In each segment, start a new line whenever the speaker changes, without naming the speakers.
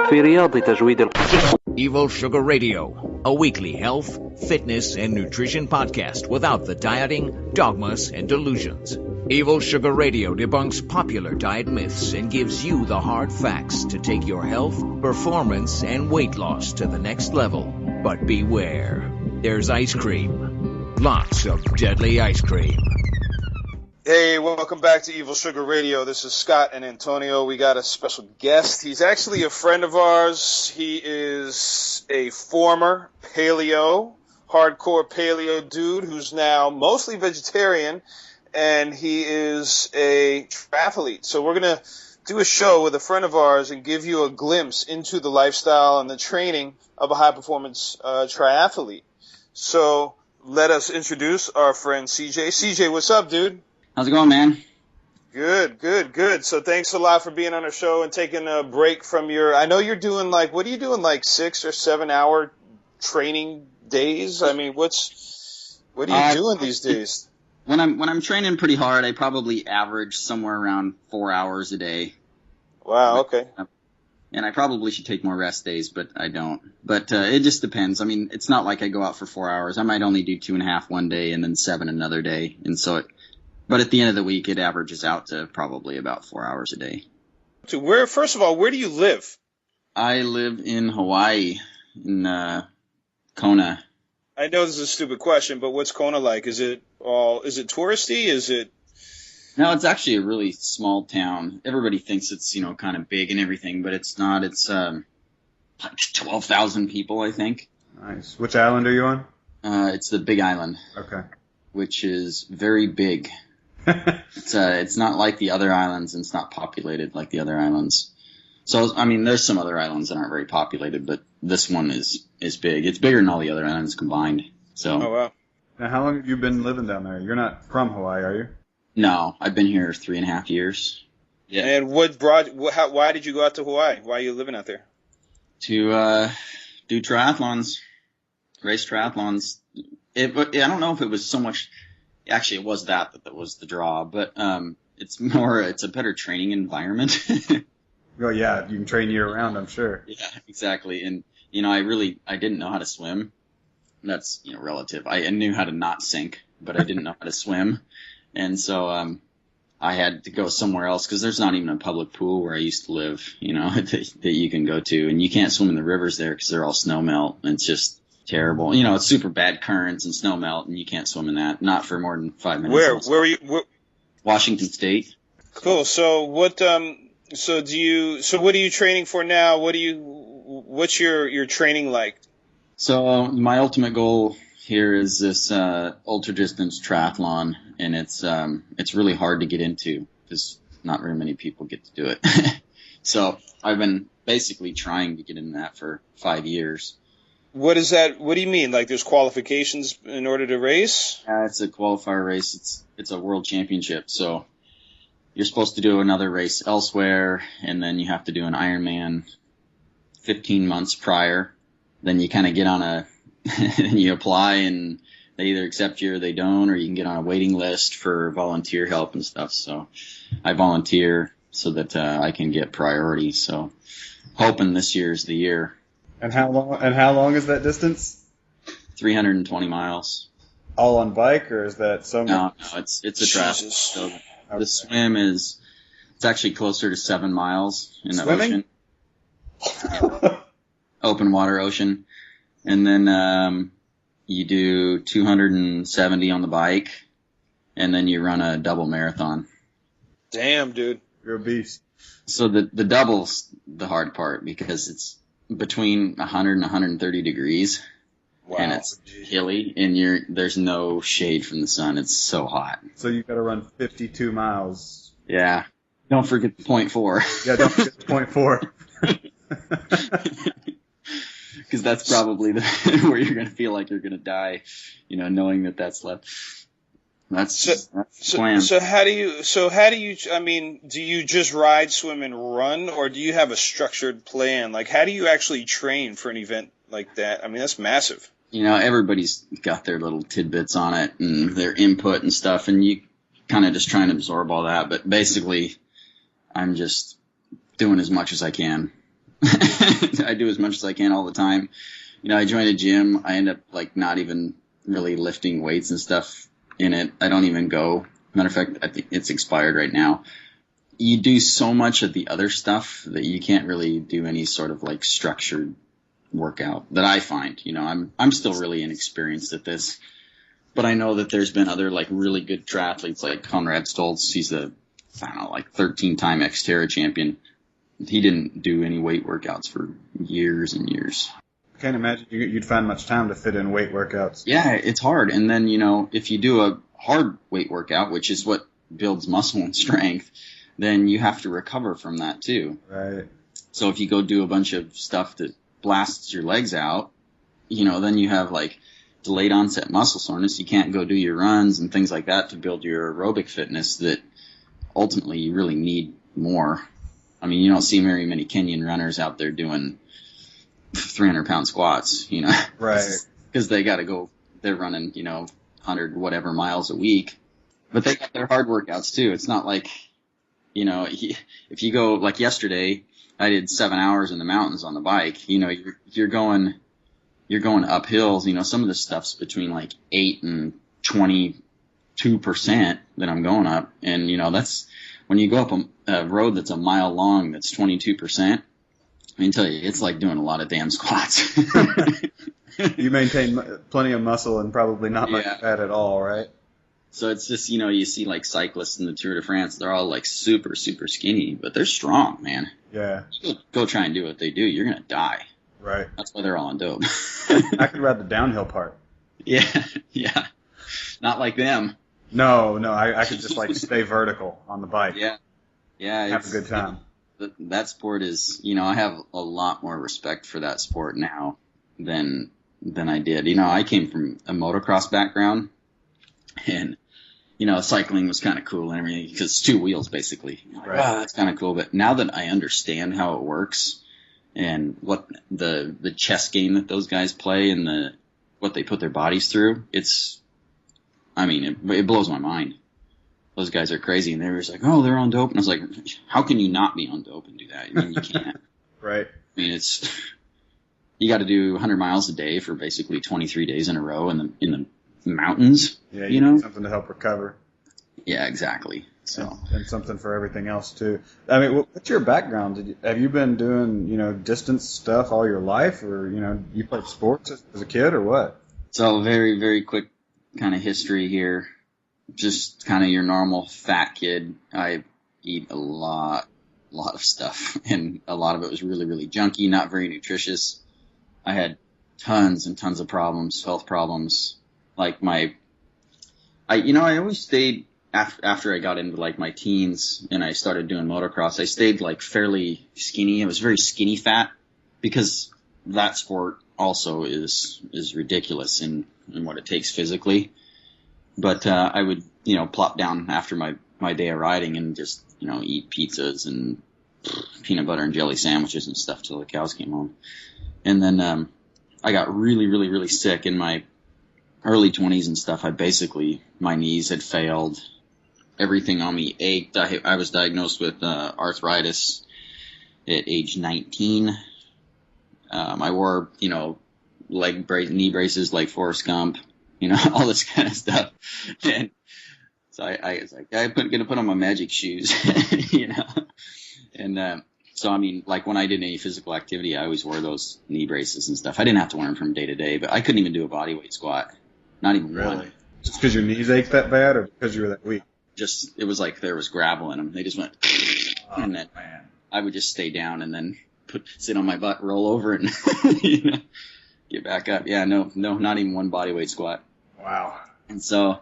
في رياض تجويد
Evil Sugar Radio, a weekly health, fitness, and nutrition podcast without the dieting, dogmas, and delusions. Evil Sugar Radio debunks popular diet myths and gives you the hard facts to take your health, performance, and weight loss to the next level. But beware, there's ice cream. Lots of deadly ice cream.
Hey, welcome back to Evil Sugar Radio. This is Scott and Antonio. We got a special guest. He's actually a friend of ours. He is a former paleo, hardcore paleo dude who's now mostly vegetarian, and he is a triathlete. So we're going to do a show with a friend of ours and give you a glimpse into the lifestyle and the training of a high-performance triathlete. So let us introduce our friend CJ. CJ, what's up, dude?
How's it going, man?
Good. So thanks a lot for being on our show and taking a break from your, I know you're doing what are you doing, 6 or 7 hour training days? I mean, what are you doing these days?
When I'm training pretty hard, I probably average somewhere around 4 hours a day.
Wow, okay.
And I probably should take more rest days, but I don't. But it just depends. I mean, it's not like I go out for 4 hours. I might only do 2.5 one day and then 7 another day. And so but at the end of the week, it averages out to probably about 4 hours a day.
So first of all, where do you live?
I live in Hawaii, in Kona.
I know this is a stupid question, but what's Kona like? Is it touristy?
No, it's actually a really small town. Everybody thinks it's, kind of big and everything, but it's not. It's like 12,000 people, I think.
Nice. Which island are you on?
It's the Big Island.
Okay.
Which is very big. It's not like the other islands, and it's not populated like the other islands. So, I mean, there's some other islands that aren't very populated, but this one is big. It's bigger than all the other islands combined. So.
Oh, wow.
Now, how long have you been living down there? You're not from Hawaii, are you?
No, I've been here 3.5 years. Yeah.
And why did you go out to Hawaii? Why are you living out there?
To do triathlons, race triathlons. I don't know if it was so much. Actually, it was that was the draw, but it's a better training environment.
Oh yeah, you can train year round, I'm sure.
Yeah, exactly. And I didn't know how to swim. That's relative. I knew how to not sink, but I didn't know how to swim, and so I had to go somewhere else because there's not even a public pool where I used to live. That you can go to, and you can't swim in the rivers there because they're all snow melt. And it's just terrible. It's super bad currents and snow melt, and you can't swim in that. Not for more than 5 minutes.
Where were you?
Washington State.
Cool. So what? So what are you training for now? What's your training like?
So my ultimate goal here is this ultra distance triathlon, and it's really hard to get into because not very many people get to do it. So I've been basically trying to get into that for 5 years.
What is that? What do you mean? Like there's qualifications in order to race?
It's a qualifier race. It's a world championship. So you're supposed to do another race elsewhere, and then you have to do an Ironman 15 months prior. Then you kind of get on you apply, and they either accept you or they don't, or you can get on a waiting list for volunteer help and stuff. So I volunteer so that I can get priority. So hoping this year is the year.
And how long is that distance?
320 miles.
All on bike, or is that so much?
No, it's a triathlon. So the swim it's actually closer to 7 miles in the
Swimming?
ocean. Open water ocean. And then you do 270 on the bike, and then you run a double marathon.
Damn, dude.
You're a beast.
So the double's the hard part because it's between 100 and 130 degrees.
Wow.
And it's hilly, and there's no shade from the sun. It's so hot.
So you got to run 52 miles.
Yeah. Don't forget the 0.4.
Yeah, don't forget the 0.4.
Because that's probably where you're going to feel like you're going to die, knowing that's left. That's the plan.
So how do you, I mean, do you just ride, swim, and run, or do you have a structured plan? Like, how do you actually train for an event like that? I mean, that's massive.
Everybody's got their little tidbits on it and their input and stuff, and you kind of just try and absorb all that. But basically, I'm just doing as much as I can. I do as much as I can all the time. I joined a gym. I end up like not even really lifting weights and stuff in it. I don't even go. Matter of fact, I think it's expired right now. You do so much of the other stuff that you can't really do any sort of like structured workout that I find. I'm still really inexperienced at this, but I know that there's been other like really good triathletes like Conrad Stoltz. He's like 13-time Xterra champion. He didn't do any weight workouts for years and years.
I can't imagine you'd find much time to fit in weight workouts.
Yeah, it's hard. And then, if you do a hard weight workout, which is what builds muscle and strength, then you have to recover from that too.
Right.
So if you go do a bunch of stuff that blasts your legs out, then you have like delayed onset muscle soreness. You can't go do your runs and things like that to build your aerobic fitness that ultimately you really need more. I mean, you don't see very many Kenyan runners out there doing 300-pound squats,
Right.
Because they got to go, they're running, 100 whatever miles a week. But they got their hard workouts too. It's not like, if you go, like yesterday, I did 7 hours in the mountains on the bike. You're going up hills. Some of this stuff's between like 8 and 22% that I'm going up. And, that's when you go up a road that's a mile long, that's 22%. I can tell you, it's like doing a lot of damn squats.
You maintain plenty of muscle and probably not much fat at all, right?
So it's just, you see like cyclists in the Tour de France, they're all like super, super skinny, but they're strong, man.
Yeah.
Go try and do what they do. You're going to die.
Right.
That's why they're all on dope.
I could ride the downhill part.
Yeah. Not like them.
No, I could just like stay vertical on the bike.
Yeah.
Have a good time.
That sport is, I have a lot more respect for that sport now than I did. I came from a motocross background, and, cycling was kind of cool and everything because it's two wheels basically.
Right.
Wow, that's kind of cool. But now that I understand how it works and what the chess game that those guys play and what they put their bodies through, it blows my mind. Those guys are crazy, and they were just like, oh, they're on dope. And I was like, how can you not be on dope and do that? You can't.
Right.
You got to do 100 miles a day for basically 23 days in a row in the mountains.
Yeah, you need something to help recover.
Yeah, exactly. So
and something for everything else too. What's your background? Have you been doing distance stuff all your life, or you played sports as a kid, or what?
So very, very quick kind of history here. Just kind of your normal fat kid. I eat a lot of stuff, and a lot of it was really, really junky, not very nutritious. I had tons and tons of problems, health problems. Like I always stayed after I got into like my teens and I started doing motocross. I stayed like fairly skinny. I was very skinny fat because that sport also is ridiculous in what it takes physically. But I would, plop down after my day of riding and just, eat pizzas and peanut butter and jelly sandwiches and stuff till the cows came home. And then I got really, really, really sick in my early 20s and stuff. My knees had failed. Everything on me ached. I was diagnosed with arthritis at age 19. I wore, knee braces like Forrest Gump. All this kind of stuff. And so I was like, I'm going to put on my magic shoes, And so, when I did any physical activity, I always wore those knee braces and stuff. I didn't have to wear them from day to day, but I couldn't even do a bodyweight squat. Not even one.
Just because your knees ached that bad, or because you were that weak?
Just, it was like there was gravel in them. They just went, and then I would just stay down and then sit on my butt, roll over, and, get back up. Yeah, no, not even one bodyweight squat.
Wow.
And so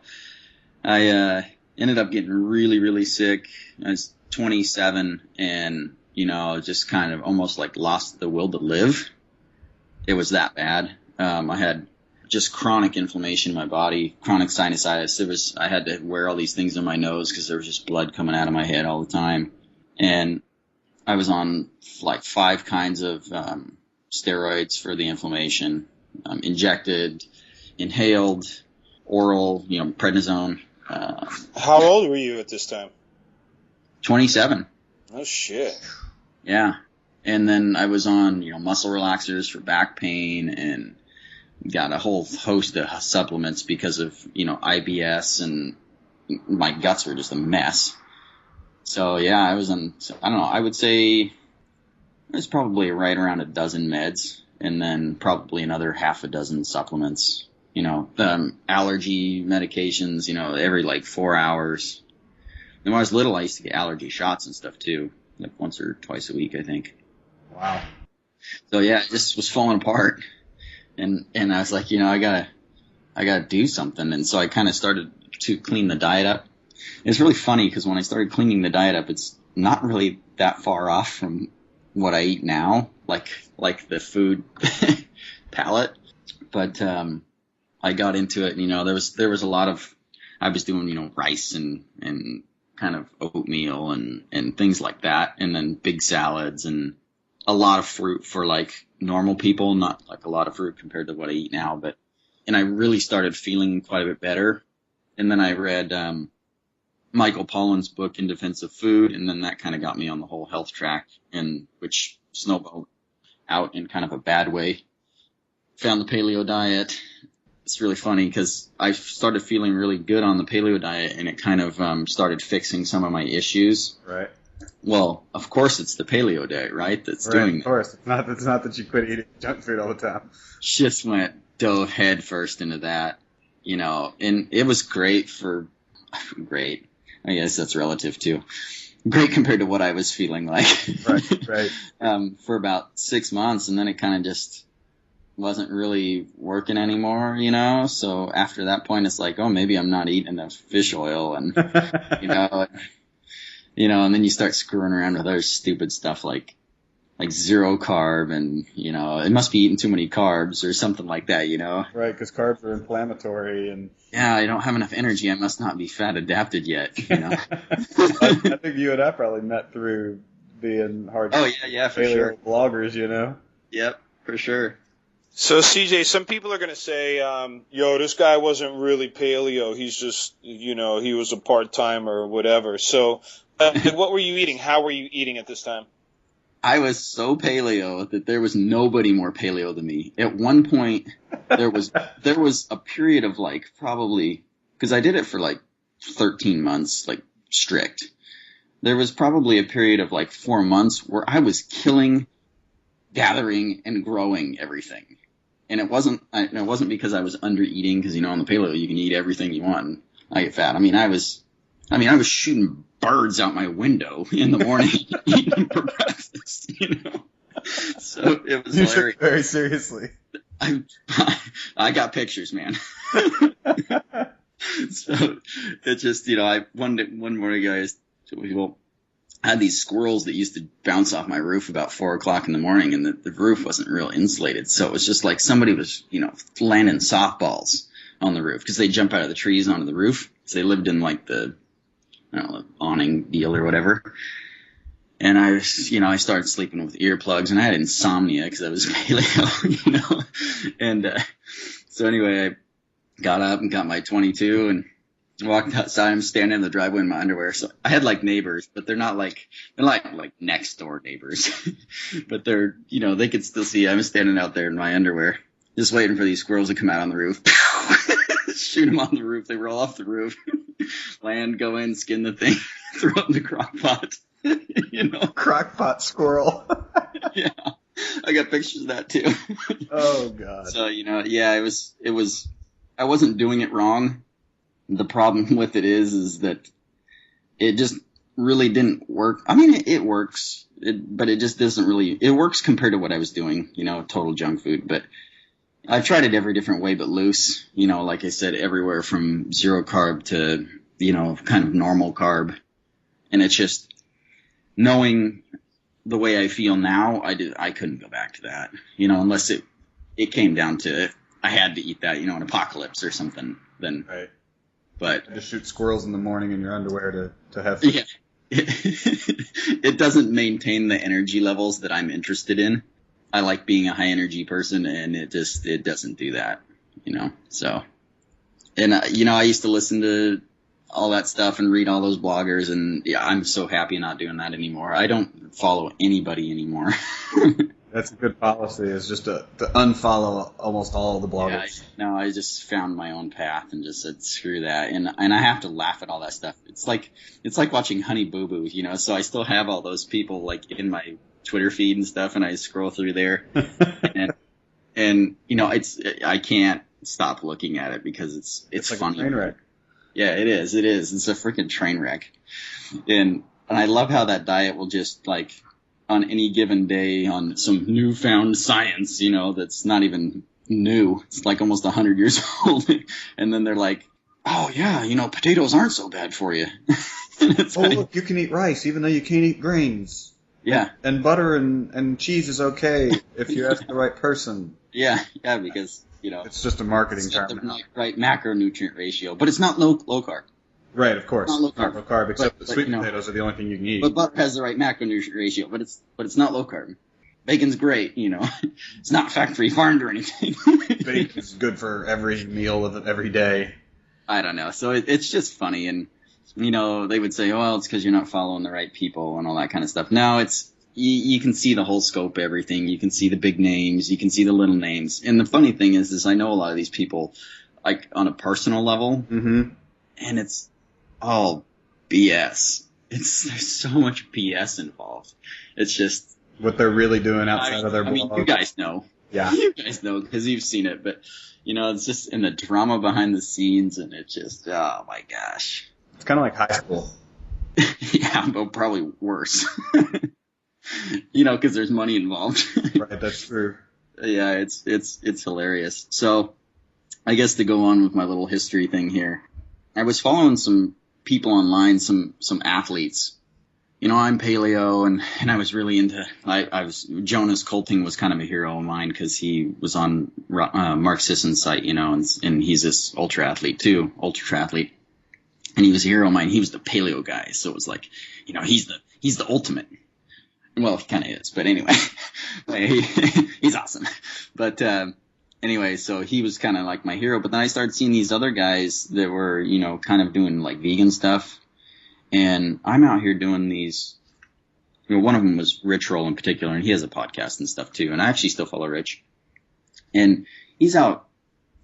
I ended up getting really, really sick. I was 27 and, just kind of almost like lost the will to live. It was that bad. I had just chronic inflammation in my body, chronic sinusitis. I had to wear all these things in my nose because there was just blood coming out of my head all the time. And I was on like 5 kinds of steroids for the inflammation, injected, inhaled, oral, prednisone.
How old were you at this time?
27.
Oh, shit.
Yeah. And then I was on, muscle relaxers for back pain and got a whole host of supplements because of, IBS, and my guts were just a mess. So yeah, I was on, I don't know, I would say it was probably right around a dozen meds, and then probably another half a dozen supplements, allergy medications, every like 4 hours. And when I was little, I used to get allergy shots and stuff too, like once or twice a week, I think.
Wow.
So yeah, it just was falling apart. And I was like, I gotta do something. And so I kind of started to clean the diet up. It's really funny because when I started cleaning the diet up, it's not really that far off from what I eat now, like the food palette. But I got into it, and there was a lot of, I was doing rice and kind of oatmeal and things like that, and then big salads and a lot of fruit for like normal people, not like a lot of fruit compared to what I eat now, and I really started feeling quite a bit better. And then I read Michael Pollan's book In Defense of Food, and then that kind of got me on the whole health track, and which snowballed out in kind of a bad way. Found the paleo diet. It's really funny because I started feeling really good on the paleo diet, and it kind of started fixing some of my issues.
Right.
Well, of course it's the paleo diet, right? That's
Right,
doing
of course. It's not that you quit eating junk food all the time.
Just dove head first into that, and it was great. I guess that's relative too. Great compared to what I was feeling like.
Right.
For about 6 months, and then it kind of just wasn't really working anymore, So after that point, it's like, oh, maybe I'm not eating enough fish oil, and and then you start screwing around with other stupid stuff like zero carb, and it must be eating too many carbs or something like that,
Right, because carbs are inflammatory, and
yeah, I don't have enough energy. I must not be fat adapted yet,
I think you and I probably met through being hard.
Oh yeah, for sure.
Bloggers,
Yep, for sure.
So, CJ, some people are going to say, this guy wasn't really paleo. He's just, he was a part-timer or whatever. So, what were you eating? How were you eating at this time?
I was so paleo that there was nobody more paleo than me. At one point, there was a period of like probably, because I did it for like 13 months, like strict. There was probably a period of like 4 months where I was killing, gathering, and growing everything. And it wasn't because I was under eating, because on the paleo you can eat everything you want and I get fat. I was shooting birds out my window in the morning eating them for breakfast, So it was
you
hilarious.
took it very seriously.
I got pictures, man. So it just, one morning I had these squirrels that used to bounce off my roof about 4 o'clock in the morning, and the roof wasn't real insulated. So it was just like somebody was, landing softballs on the roof, because they jump out of the trees onto the roof. So they lived in like the awning deal or whatever. And I started sleeping with earplugs, and I had insomnia because I was paleo, And so anyway, I got up and got my 22 and walked outside. I'm standing in the driveway in my underwear. So I had like neighbors, but they're not like next door neighbors, but they're, they could still see I'm standing out there in my underwear, just waiting for these squirrels to come out on the roof. Shoot them on the roof. They roll off the roof, land, go in, skin the thing, throw it in the crock pot.
Crock pot squirrel.
Yeah. I got pictures of that too.
Oh God.
So, it was, I wasn't doing it wrong. The problem with it is that it just really didn't work. I mean, it works, but it just doesn't really, it works compared to what I was doing, total junk food. But I've tried it every different way but loose, like I said, everywhere from zero carb to, kind of normal carb. And it's just knowing the way I feel now, I couldn't go back to that, unless it came down to I had to eat that, an apocalypse or something, then.
Right.
But
just shoot squirrels in the morning in your underwear to have fun.
Yeah. It doesn't maintain the energy levels that I'm interested in. I like being a high energy person, and it doesn't do that, So, and I used to listen to all that stuff and read all those bloggers. And yeah, I'm so happy not doing that anymore. I don't follow anybody anymore.
That's a good policy, is just to unfollow almost all the bloggers.
Yeah, I just found my own path and just said, screw that. And I have to laugh at all that stuff. It's like watching Honey Boo Boo, you know, so I still have all those people like in my Twitter feed and stuff, and I scroll through there and you know, I can't stop looking at it because it's
like
funny.
A train wreck.
Yeah, it is. It's a freaking train wreck. And I love how that diet will just like, on any given day on some newfound science, you know, that's not even new. It's like almost 100 years old. And then they're like, oh yeah, you know, potatoes aren't so bad for you.
Look, you can eat rice even though you can't eat grains.
Yeah.
And butter and cheese is okay if you ask the right person.
Yeah, because, you know,
it's just a marketing
it's
term.
The right macronutrient ratio, but it's not low carb.
Right, of course.
Not low carb.
Low carb, except
but,
the sweet
you know,
potatoes are the only thing you can eat.
But butter has the right macronutrient ratio, but it's not low carb. Bacon's great, you know. It's not factory farmed or anything.
Bacon's good for every meal of every day.
I don't know. So it's just funny, and you know, they would say, "Oh, well, it's because you're not following the right people and all that kind of stuff." No, it's you can see the whole scope of everything. You can see the big names, you can see the little names, and the funny thing is I know a lot of these people, like on a personal level, and it's all BS. There's so much BS involved. It's just
what they're really doing outside of their blog.
I mean, you guys know.
Yeah.
You guys know because you've seen it. But, you know, it's just in the drama behind the scenes, and it's just, oh, my gosh.
It's kind of like high school.
Yeah, but probably worse. You know, because there's money involved.
Right, that's true.
Yeah, it's hilarious. So, I guess to go on with my little history thing here, I was following some people online, some athletes. You know, I'm paleo, and I was really into. Jonas Colting was kind of a hero of mine because he was on Mark Sisson's site, you know, and he's this ultra triathlete, and he was a hero of mine. He was the paleo guy, so it was like, you know, he's the ultimate. Well, he kind of is, but anyway, he's awesome. But anyway, so he was kind of like my hero. But then I started seeing these other guys that were, you know, kind of doing like vegan stuff. And I'm out here doing these, you know, one of them was Rich Roll in particular, and he has a podcast and stuff too. And I actually still follow Rich. And he's out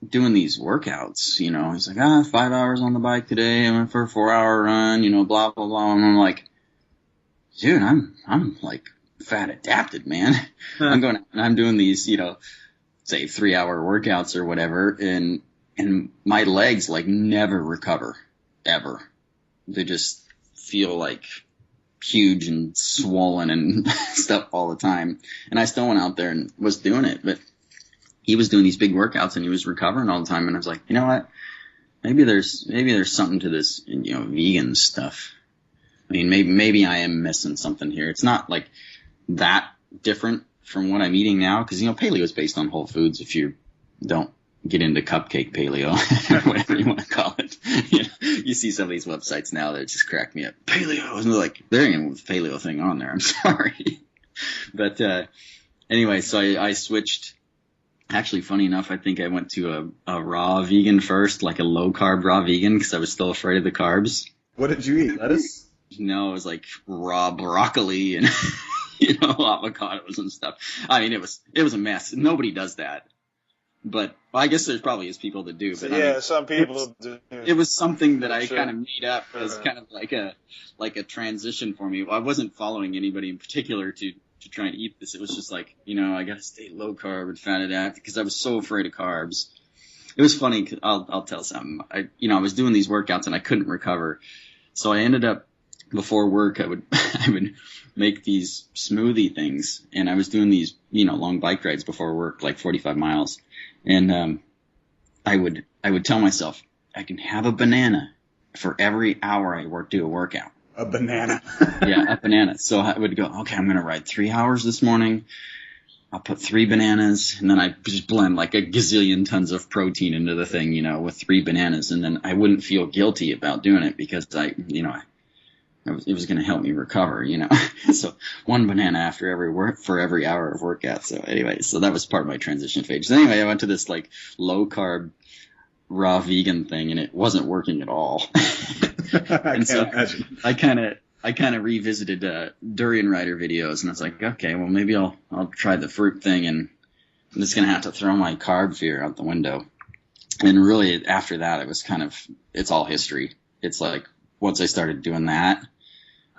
doing these workouts, you know. He's like, 5 hours on the bike today. I went for a 4-hour run, you know, blah, blah, blah. And I'm like, dude, I'm like fat adapted, man. I'm going out and I'm doing these, you know, say 3-hour workouts or whatever. And my legs like never recover ever. They just feel like huge and swollen and stuff all the time. And I still went out there and was doing it, but he was doing these big workouts and he was recovering all the time. And I was like, you know what? Maybe there's something to this, you know, vegan stuff. I mean, maybe I am missing something here. It's not like that different from what I'm eating now. Cause, you know, paleo is based on whole foods. If you don't get into cupcake paleo or whatever you want to call it. You know, you see some of these websites now that just crack me up. Paleo, and they're like, there ain't even a paleo thing on there. I'm sorry. But anyway, so I switched. Actually, funny enough, I think I went to a raw vegan first, like a low carb raw vegan, because I was still afraid of the carbs.
What did you eat? Lettuce?
No, it was like raw broccoli and you know, avocados and stuff. I mean, it was a mess. Nobody does that. But well, I guess there probably is people that do. But
yeah, I mean, some people do.
It was something that I kind of made up as kind of like a transition for me. I wasn't following anybody in particular to try and eat this. It was just like, you know, I got to stay low carb and fat adapted because I was so afraid of carbs. It was funny. Cause I'll tell something. I was doing these workouts and I couldn't recover. So I ended up before work, I would make these smoothie things, and I was doing these, you know, long bike rides before work, like 45 miles. And I would tell myself I can have a banana for every hour I do a workout.
A banana.
Yeah, a banana. So I would go, okay, I'm going to ride 3 hours this morning. I'll put 3 bananas, and then I just blend like a gazillion tons of protein into the thing, you know, with 3 bananas. And then I wouldn't feel guilty about doing it because it was going to help me recover, you know. So 1 banana for every hour of workout. So anyway, so that was part of my transition phase. So anyway, I went to this like low carb raw vegan thing, and it wasn't working at all.
I can't imagine.
I kind of revisited durian rider videos, and I was like, okay, well maybe I'll try the fruit thing, and I'm just gonna have to throw my carb fear out the window. And really, after that, it's all history. It's like once I started doing that,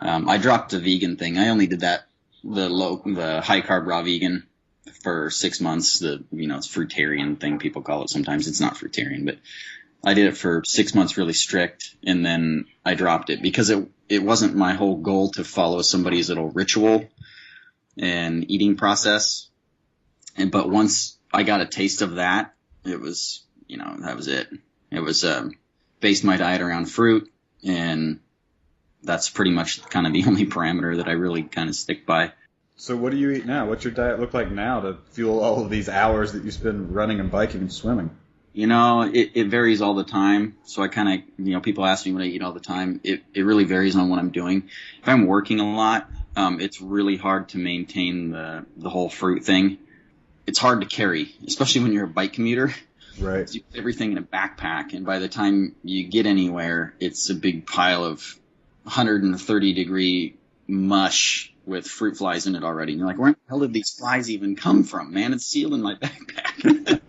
I dropped the vegan thing. I only did that the high carb raw vegan for 6 months. It's fruitarian thing people call it sometimes. It's not fruitarian, but I did it for 6 months really strict, and then I dropped it because it wasn't my whole goal to follow somebody's little ritual and eating process. But once I got a taste of that, it was, that was it. It was based my diet around fruit, and that's pretty much kind of the only parameter that I really kind of stick by.
So what do you eat now? What's your diet look like now to fuel all of these hours that you spend running and biking and swimming?
It varies all the time. So I kind of, people ask me what I eat all the time. It really varies on what I'm doing. If I'm working a lot, it's really hard to maintain the whole fruit thing. It's hard to carry, especially when you're a bike commuter.
Right.
You put everything in a backpack, and by the time you get anywhere, it's a big pile of 130-degree mush with fruit flies in it already. And you're like, where the hell did these flies even come from, man? It's sealed in my backpack.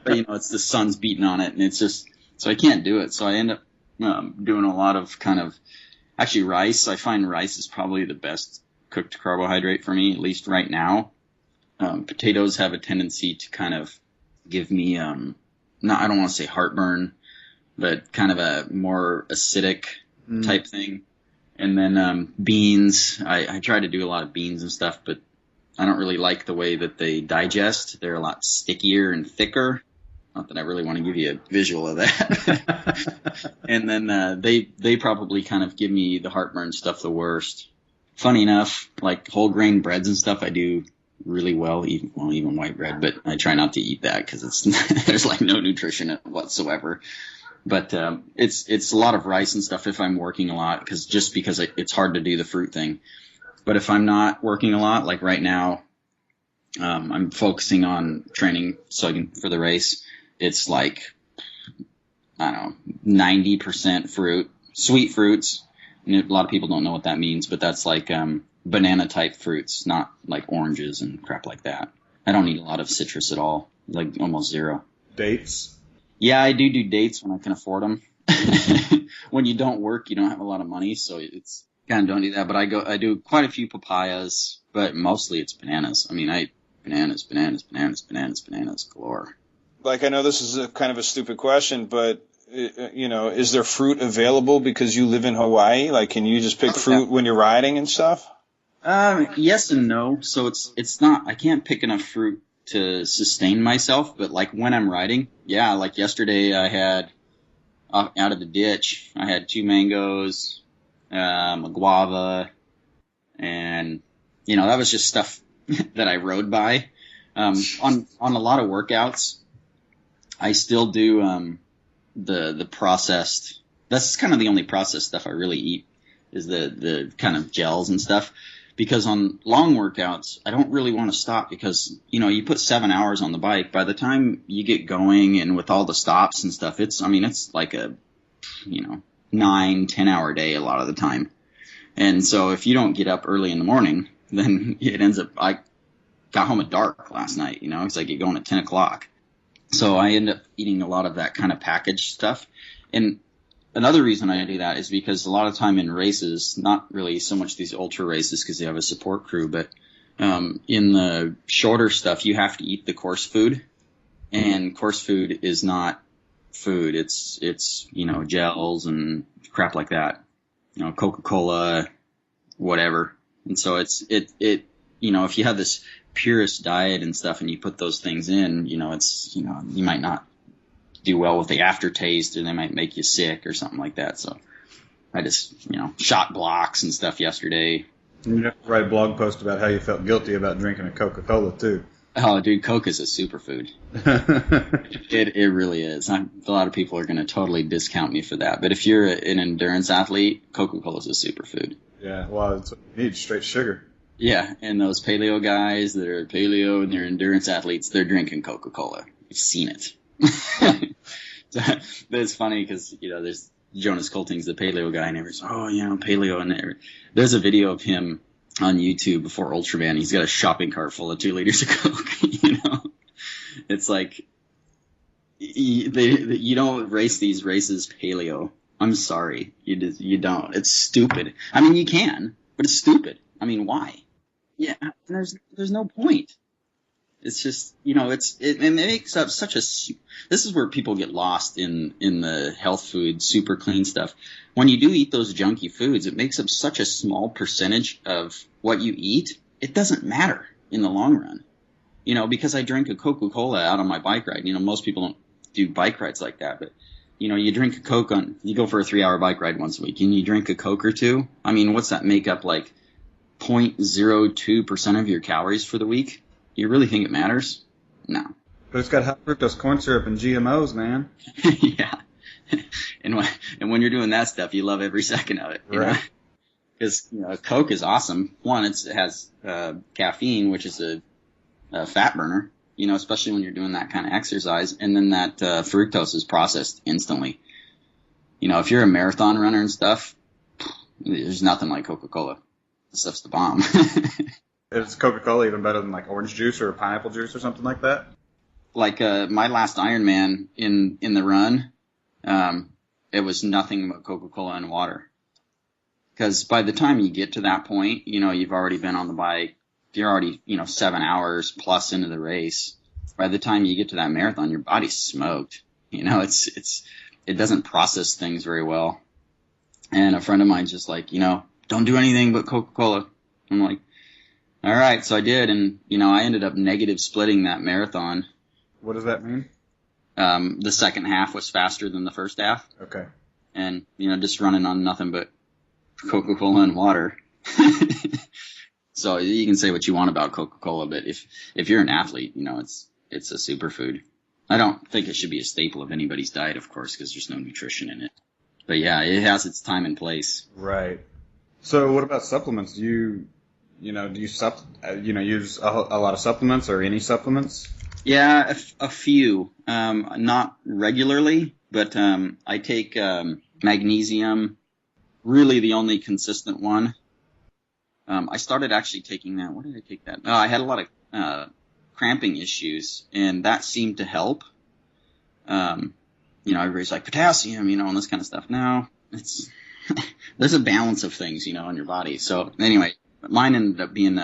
But, it's the sun's beating on it, and it's just, so I can't do it. So I end up doing a lot of actually rice. I find rice is probably the best cooked carbohydrate for me, at least right now. Potatoes have a tendency to kind of give me, I don't want to say heartburn, but kind of a more acidic type thing. And then beans, I try to do a lot of beans and stuff, but I don't really like the way that they digest. They're a lot stickier and thicker. Not that I really want to give you a visual of that. And then they probably kind of give me the heartburn stuff the worst. Funny enough, like whole grain breads and stuff I do really well, even white bread, but I try not to eat that because there's like no nutrition in it whatsoever. But it's a lot of rice and stuff if I'm working a lot, because it's hard to do the fruit thing. But if I'm not working a lot, like right now, I'm focusing on training for the race. It's like, I don't know, 90% fruit, sweet fruits. And a lot of people don't know what that means, but that's like banana type fruits, not like oranges and crap like that. I don't eat a lot of citrus at all, like almost zero.
Dates?
Yeah, I do dates when I can afford them. When you don't work, you don't have a lot of money, so it's kind of don't do that. But I do quite a few papayas, but mostly it's bananas. I mean, bananas galore.
Like, I know this is a kind of a stupid question, but is there fruit available because you live in Hawaii? Like, can you just pick fruit when you're riding and stuff?
Yes and no. So it's not, I can't pick enough fruit to sustain myself, but like when I'm riding, yeah, like yesterday I had out of the ditch, I had 2 mangoes, a guava, and that was just stuff that I rode by. On a lot of workouts, I still do the processed. That's kind of the only processed stuff I really eat is the kind of gels and stuff. Because on long workouts, I don't really want to stop because, you put 7 hours on the bike. By the time you get going and with all the stops and stuff, it's like a, 9-10 hour day a lot of the time. And so if you don't get up early in the morning, then it ends up, I got home at dark last night, because I get going at 10 o'clock. So I end up eating a lot of that kind of packaged stuff. And another reason I do that is because a lot of time in races, not really so much these ultra races because they have a support crew, but in the shorter stuff, you have to eat the course food. And course food is not food. It's gels and crap like that. Coca-Cola, whatever. And so if you have this purist diet and stuff and you put those things in, you might not do well with the aftertaste, or they might make you sick or something like that. So I just, shot blocks and stuff yesterday.
You have to write a blog post about how you felt guilty about drinking a Coca-Cola too.
Oh, dude, Coke is a superfood. It really is. A lot of people are going to totally discount me for that. But if you're an endurance athlete, Coca-Cola is a superfood.
Yeah, well, it's what you need, straight sugar.
Yeah, and those paleo guys that are paleo and they're endurance athletes, they're drinking Coca-Cola. You've seen it. But it's funny because, Jonas Colting's the paleo guy, and everyone's, oh, you know, paleo. And there's a video of him on YouTube before Ultraman. He's got a shopping cart full of 2 liters of Coke, you know? It's like, you don't race these races paleo. I'm sorry. You don't. It's stupid. I mean, you can, but it's stupid. I mean, why? Yeah, there's no point. It's just, you know, it makes up such a, this is where people get lost in the health food, super clean stuff. When you do eat those junky foods, it makes up such a small percentage of what you eat. It doesn't matter in the long run. You know, because I drink a Coca-Cola out on my bike ride. You know, most people don't do bike rides like that, but you know, you drink a Coke you go for a 3-hour bike ride once a week and you drink a Coke or two. I mean, what's that make up, like 0.02% of your calories for the week? You really think it matters? No.
But it's got high fructose corn syrup and GMOs, man.
Yeah. And when you're doing that stuff, you love every second of it. Right. Because, you know, Coke is awesome. One, it has caffeine, which is a fat burner, you know, especially when you're doing that kind of exercise. And then that fructose is processed instantly. You know, if you're a marathon runner and stuff, there's nothing like Coca-Cola. This stuff's the bomb.
Is Coca-Cola even better than like orange juice or pineapple juice or something like that?
Like my last Ironman in the run, it was nothing but Coca-Cola and water. Because by the time you get to that point, you know, you've already been on the bike. You're already, you know, 7 hours plus into the race. By the time you get to that marathon, your body's smoked. You know, it doesn't process things very well. And a friend of mine's just like, you know, don't do anything but Coca-Cola. I'm like, all right. So I did. And, you know, I ended up negative splitting that marathon.
What does that mean?
The second half was faster than the first half.
Okay.
And, you know, just running on nothing but Coca-Cola and water. So you can say what you want about Coca-Cola, but if you're an athlete, you know, it's a superfood. I don't think it should be a staple of anybody's diet, of course, because there's no nutrition in it. But yeah, it has its time and place.
Right. So what about supplements? Do you use a lot of supplements or any supplements?
Yeah, a few. Not regularly, but I take magnesium. Really, the only consistent one. I started actually taking that. What did I take that? Oh, I had a lot of cramping issues, and that seemed to help. You know, everybody's like potassium, you know, and this kind of stuff. No, it's there's a balance of things, you know, in your body. So anyway, mine ended up being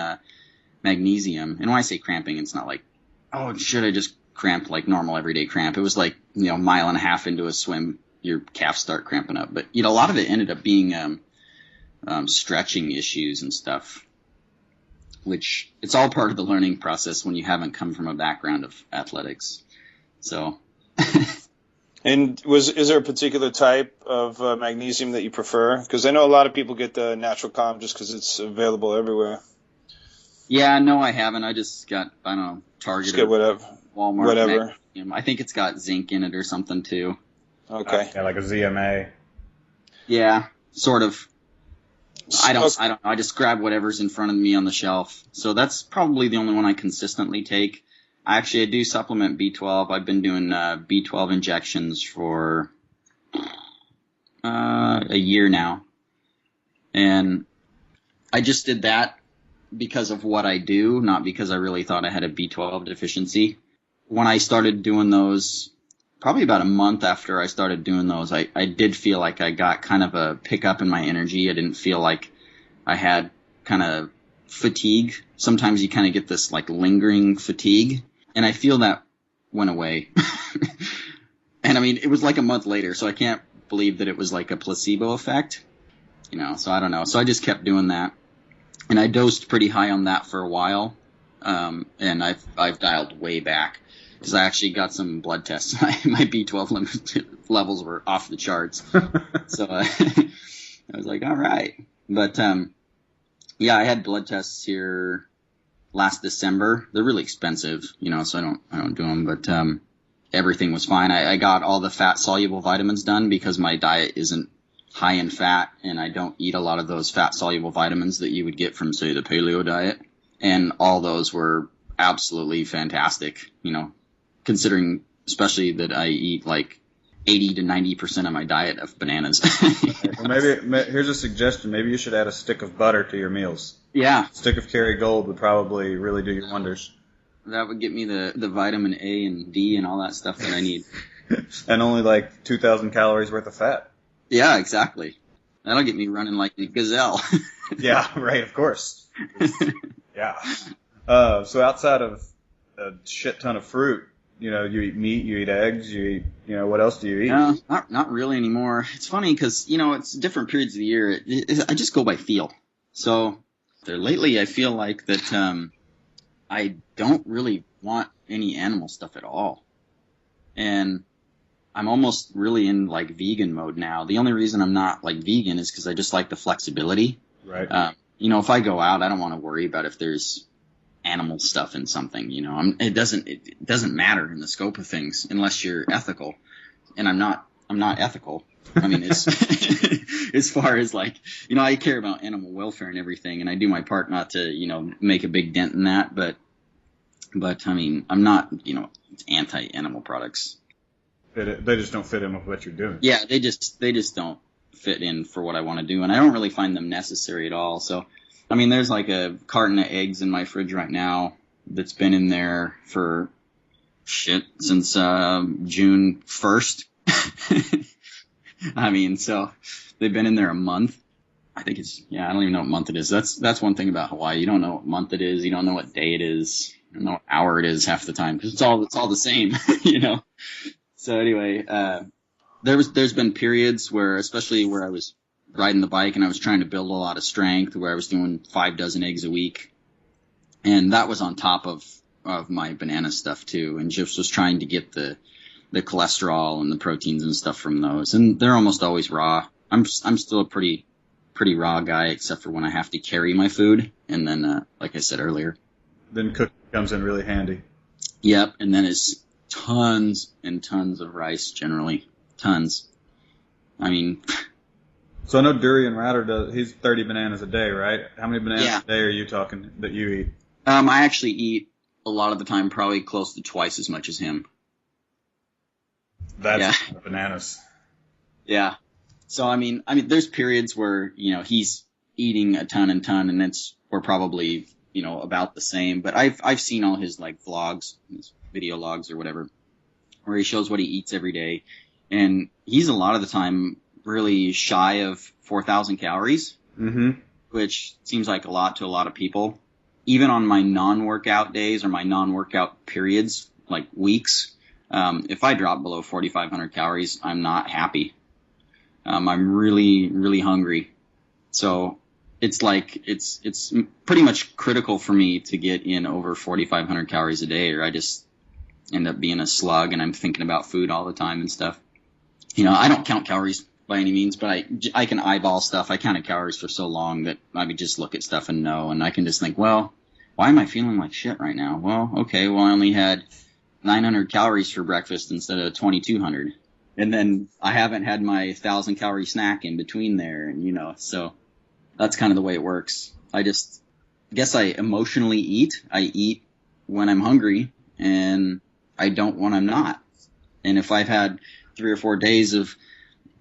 magnesium. And when I say cramping, it's not like, oh, should I just cramp like normal everyday cramp? It was like, you know, a mile and a half into a swim, your calves start cramping up. But, you know, a lot of it ended up being stretching issues and stuff, which it's all part of the learning process when you haven't come from a background of athletics. So.
And is there a particular type of magnesium that you prefer? Because I know a lot of people get the natural calm just because it's available everywhere.
Yeah, no, I haven't. I just got, I don't know, Target
just get whatever.
Walmart.
Whatever.
Magnesium. I think it's got zinc in it or something too.
Okay.
Yeah, like a ZMA.
Yeah, sort of. I don't know. I just grab whatever's in front of me on the shelf. So that's probably the only one I consistently take. I do supplement B12. I've been doing B12 injections for a year now. And I just did that because of what I do, not because I really thought I had a B12 deficiency. When I started doing those, probably about a month after I started doing those, I did feel like I got kind of a pickup in my energy. I didn't feel like I had kind of fatigue. Sometimes you kind of get this like lingering fatigue. And I feel that went away. And I mean, it was like a month later, so I can't believe that it was like a placebo effect. You know, so I don't know. So I just kept doing that. And I dosed pretty high on that for a while. And I've dialed way back because I actually got some blood tests. My B12 levels were off the charts. So I was like, all right. But yeah, I had blood tests here last December. They're really expensive, you know, so I don't do them, but everything was fine. I got all the fat soluble vitamins done because my diet isn't high in fat, and I don't eat a lot of those fat soluble vitamins that you would get from, say, the paleo diet. And all those were absolutely fantastic, you know, considering especially that I eat like 80 to 90% of my diet of bananas.
Well, here's a suggestion. Maybe you should add a stick of butter to your meals.
Yeah.
A stick of Kerrygold would probably really do you wonders.
That would get me the vitamin A and D and all that stuff that I need.
And only like 2,000 calories worth of fat.
Yeah, exactly. That'll get me running like a gazelle.
Yeah, right, of course. Yeah. So outside of a shit ton of fruit, you eat meat, you eat eggs, you eat, what else do you eat?
No, not really anymore. It's funny because, it's different periods of the year. I just go by feel. So lately I feel like that I don't really want any animal stuff at all. And I'm almost really in like vegan mode now. The only reason I'm not like vegan is because I just like the flexibility.
Right.
If I go out, I don't want to worry about if there's animal stuff in something. It doesn't matter in the scope of things unless you're ethical, and I'm not ethical. I mean, it's as far as like, I care about animal welfare and everything, and I do my part not to make a big dent in that. But I mean, I'm not anti-animal products.
They just don't fit in with what you're doing.
Yeah, they just don't fit in for what I want to do, and I don't really find them necessary at all. So, I mean, there's like a carton of eggs in my fridge right now that's been in there for since June 1st. I mean, so they've been in there a month. I think I don't even know what month it is. That's one thing about Hawaii. You don't know what month it is. You don't know what day it is. You don't know what hour it is half the time because it's all the same, So anyway, there's been periods where, especially where I was riding the bike and I was trying to build a lot of strength, where I was doing 5 dozen eggs a week, and that was on top of my banana stuff too, and just was trying to get the cholesterol and the proteins and stuff from those, and they're almost always raw. I'm still a pretty raw guy, except for when I have to carry my food, and then like I said earlier,
then cooking comes in really handy.
Yep, and then it's tons and tons of rice, generally. Tons. I mean...
So I know Durian Rider he's 30 bananas a day, right? How many bananas a day are you talking that you eat?
I actually eat, a lot of the time, probably close to twice as much as him.
That's bananas.
Yeah. So, I mean, there's periods where, he's eating a ton, and we're probably, about the same. But I've seen all his, like, vlogs, his video logs or whatever, where he shows what he eats every day. And he's a lot of the time really shy of 4,000 calories, which seems like a lot to a lot of people. Even on my non-workout days or my non-workout periods, like weeks, if I drop below 4,500 calories, I'm not happy. I'm really, really hungry. So it's pretty much critical for me to get in over 4,500 calories a day, or I just end up being a slug and I'm thinking about food all the time and stuff. I don't count calories by any means, but I can eyeball stuff. I counted calories for so long that I would just look at stuff and know, and I can just think, well, why am I feeling like shit right now? Well, okay, I only had 900 calories for breakfast instead of 2,200. And then I haven't had my 1,000-calorie snack in between there, and, so that's kind of the way it works. I guess I emotionally eat. I eat when I'm hungry, and I don't when I'm not. And if I've had 3 or 4 days of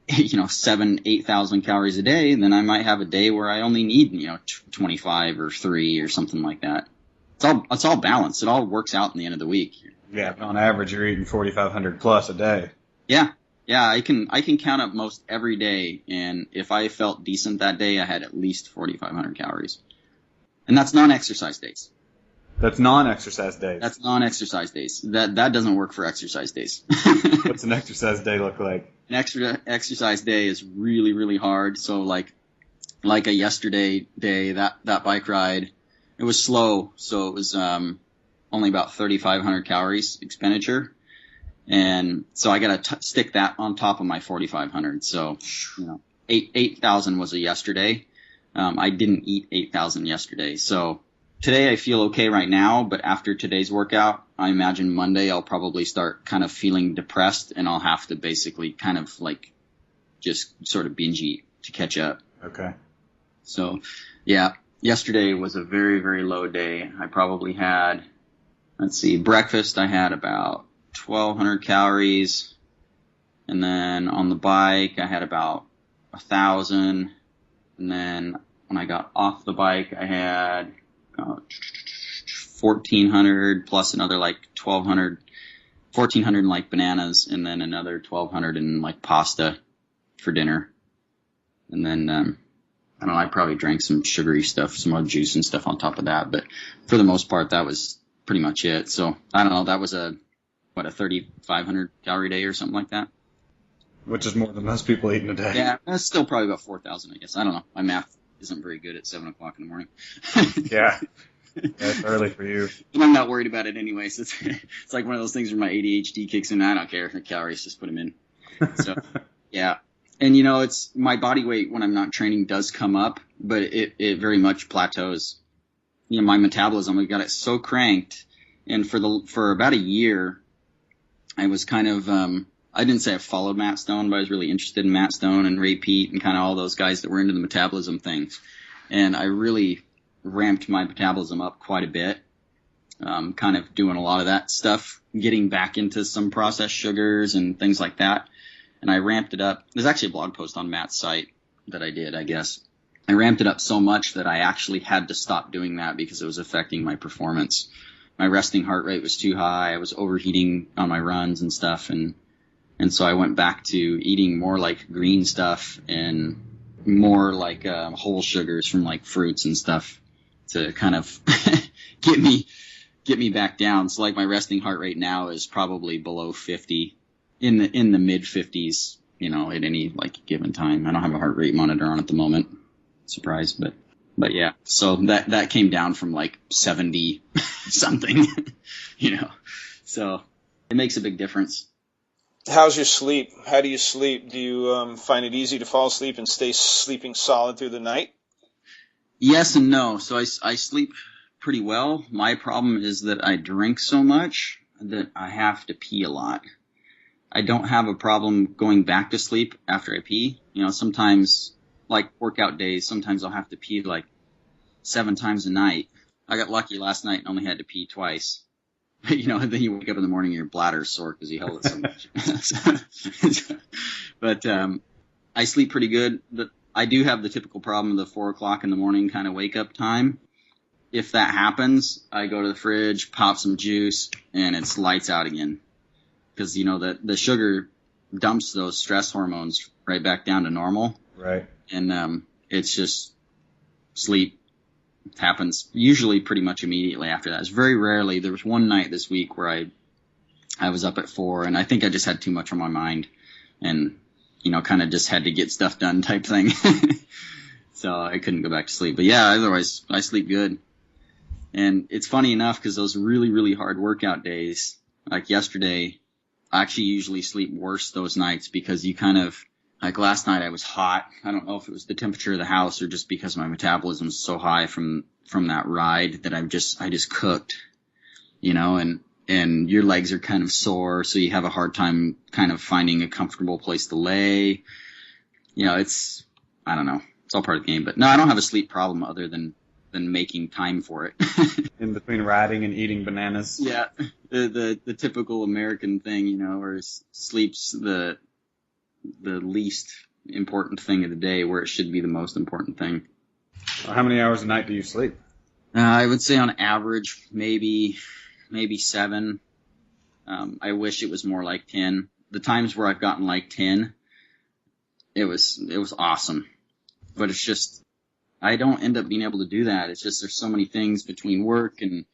7,000-8,000 calories a day, then I might have a day where I only need 25 or 3 or something like that. It's all balanced. It all works out in the end of the week.
Yeah, on average you're eating 4,500 plus a day.
Yeah, I can count up most every day, and if I felt decent that day, I had at least 4,500 calories, and that's non-exercise days.
That's non-exercise days.
That's non-exercise days. That doesn't work for exercise days.
What's an exercise day look like?
An exercise day is really, really hard. So like a yesterday day, that bike ride, it was slow. So it was only about 3,500 calories expenditure. And so I got to stick that on top of my 4,500. So, 8,000 was a yesterday. I didn't eat 8,000 yesterday. So today I feel okay right now, but after today's workout, I imagine Monday I'll probably start kind of feeling depressed, and I'll have to basically kind of like just sort of binge eat to catch up.
Okay.
So, yeah, yesterday was a very, very low day. I probably had, breakfast I had about 1,200 calories, And then on the bike, I had about 1,000. And then when I got off the bike, I had 1,400 plus another like 1,200, 1,400 in like bananas, and then another 1,200 in like pasta for dinner. And then, I don't know, I probably drank some sugary stuff, some other juice and stuff on top of that. But for the most part, that was pretty much it. So I don't know, that was a 3,500 calorie day or something like that.
Which is more than most people eat in a day.
Yeah, that's still probably about 4,000, I guess. I don't know. My math isn't very good at 7 o'clock in the morning.
Yeah. That's early for you.
And I'm not worried about it anyway. So it's like one of those things where my ADHD kicks in. I don't care. The calories, just put them in. So, yeah. And, you know, it's my body weight when I'm not training does come up, but it very much plateaus. You know, my metabolism, we got it so cranked. And for about a year, I was kind of, I didn't say I followed Matt Stone, but I was really interested in Matt Stone and Ray Peat and kind of all those guys that were into the metabolism things. And I really ramped my metabolism up quite a bit, kind of doing a lot of that stuff, getting back into some processed sugars and things like that. And I ramped it up. There's actually a blog post on Matt's site that I did, I guess. I ramped it up so much that I actually had to stop doing that because it was affecting my performance. My resting heart rate was too high. I was overheating on my runs and stuff. And so I went back to eating more like green stuff and more like whole sugars from like fruits and stuff to kind of get me back down. So like my resting heart rate now is probably below 50, in the mid 50s, you know, at any like given time. I don't have a heart rate monitor on at the moment. Surprise, but yeah. So that came down from like 70 something, you know. So it makes a big difference.
How's your sleep? How do you sleep? Do you find it easy to fall asleep and stay sleeping solid through the night?
Yes and no. So I sleep pretty well. My problem is that I drink so much that I have to pee a lot. I don't have a problem going back to sleep after I pee. You know, sometimes, like workout days, sometimes I'll have to pee like 7 times a night. I got lucky last night and only had to pee twice. You know, and then you wake up in the morning and your bladder's sore because you held it so much. But I sleep pretty good. But I do have the typical problem of the 4 o'clock in the morning kind of wake up time. If that happens, I go to the fridge, pop some juice, and it's lights out again. Because, you know, the sugar dumps those stress hormones right back down to normal.
Right.
And it's just sleep. It happens usually pretty much immediately after that. It's very rarely. There was one night this week where I was up at 4, and I think I just had too much on my mind and, you know, kind of just had to get stuff done type thing. So I couldn't go back to sleep. But yeah, otherwise I sleep good. And it's funny enough because those really, really hard workout days, like yesterday, I actually usually sleep worse those nights because you kind of, like last night I was hot. I don't know if it was the temperature of the house or just because my metabolism is so high from that ride that I just cooked, you know, and your legs are kind of sore. So you have a hard time kind of finding a comfortable place to lay. You know, I don't know. It's all part of the game, but no, I don't have a sleep problem other than making time for it.
In between riding and eating bananas.
Yeah. The typical American thing, you know, where sleep's the least important thing of the day where it should be the most important thing.
How many hours a night do you sleep?
I would say on average, maybe 7. I wish it was more like 10. The times where I've gotten like 10, it was awesome. But it's just, I don't end up being able to do that. It's just, there's so many things between work and,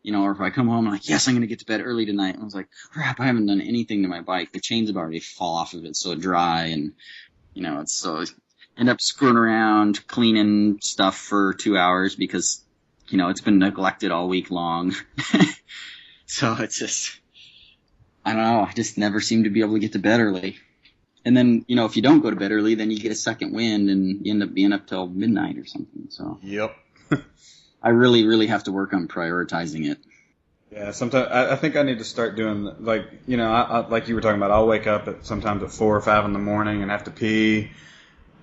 you know, or if I come home, I'm like, yes, I'm going to get to bed early tonight. And I was like, crap, I haven't done anything to my bike. The chains have already fall off of it. So dry. And, you know, it's so, end up screwing around, cleaning stuff for 2 hours because, you know, it's been neglected all week long. So it's just, I don't know. I just never seem to be able to get to bed early. And then, you know, if you don't go to bed early, then you get a second wind and you end up being up till midnight or something. So
yep.
I really, really have to work on prioritizing it.
Yeah, sometimes I think I need to start doing, like, you know, I like you were talking about, I'll wake up sometimes at 4 or 5 in the morning and have to pee,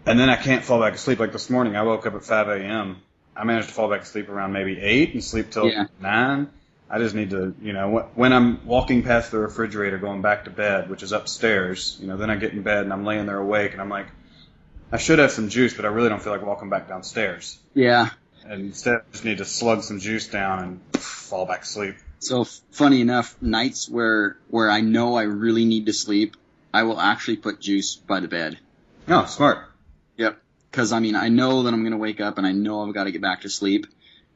and then I can't fall back asleep. Like this morning, I woke up at 5 a.m. I managed to fall back asleep around maybe 8 and sleep till 9, I just need to, when I'm walking past the refrigerator going back to bed, which is upstairs, then I get in bed and I'm laying there awake and I'm like, I should have some juice, but I really don't feel like walking back downstairs.
Yeah.
And instead, I just need to slug some juice down and fall back asleep.
So funny enough, nights where I know I really need to sleep, I will actually put juice by the bed.
Oh, smart.
Yep. Because, I know that I'm going to wake up and I know I've got to get back to sleep.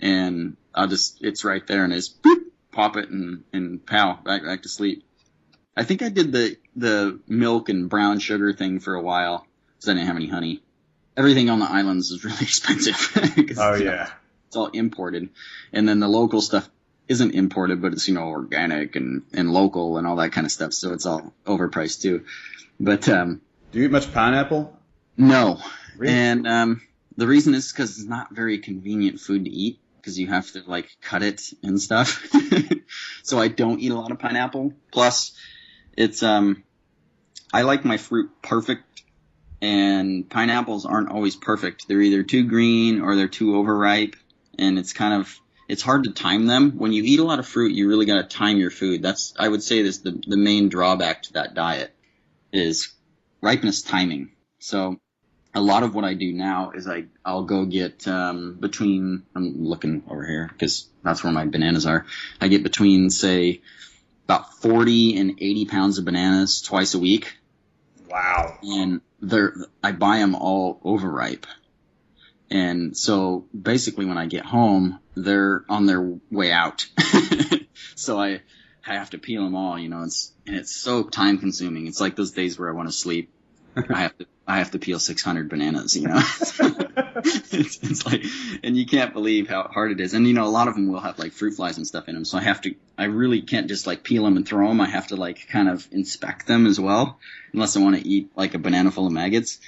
And it's right there and I just boop, pop it and pow, back to sleep. I think I did the milk and brown sugar thing for a while because I didn't have any honey. Everything on the islands is really expensive.
Oh, yeah.
It's all imported. And then the local stuff isn't imported, but it's, organic and local and all that kind of stuff. So it's all overpriced too. But,
do you eat much pineapple?
No.
Really?
And, the reason is because it's not very convenient food to eat because you have to cut it and stuff. So I don't eat a lot of pineapple. Plus it's, I like my fruit perfect and pineapples aren't always perfect. They're either too green or they're too overripe and it's hard to time them. When you eat a lot of fruit, you really got to time your food. I would say this, the main drawback to that diet is ripeness timing. So a lot of what I do now is I'll go get, I'm looking over here because that's where my bananas are. I get between, say, about 40 and 80 pounds of bananas twice a week.
Wow.
And I buy them all overripe. And so basically when I get home, they're on their way out. So I have to peel them all, and it's so time consuming. It's like those days where I want to sleep. I have to peel 600 bananas, it's like, and you can't believe how hard it is. And, a lot of them will have fruit flies and stuff in them. So I really can't just peel them and throw them. I have to kind of inspect them as well, unless I want to eat a banana full of maggots.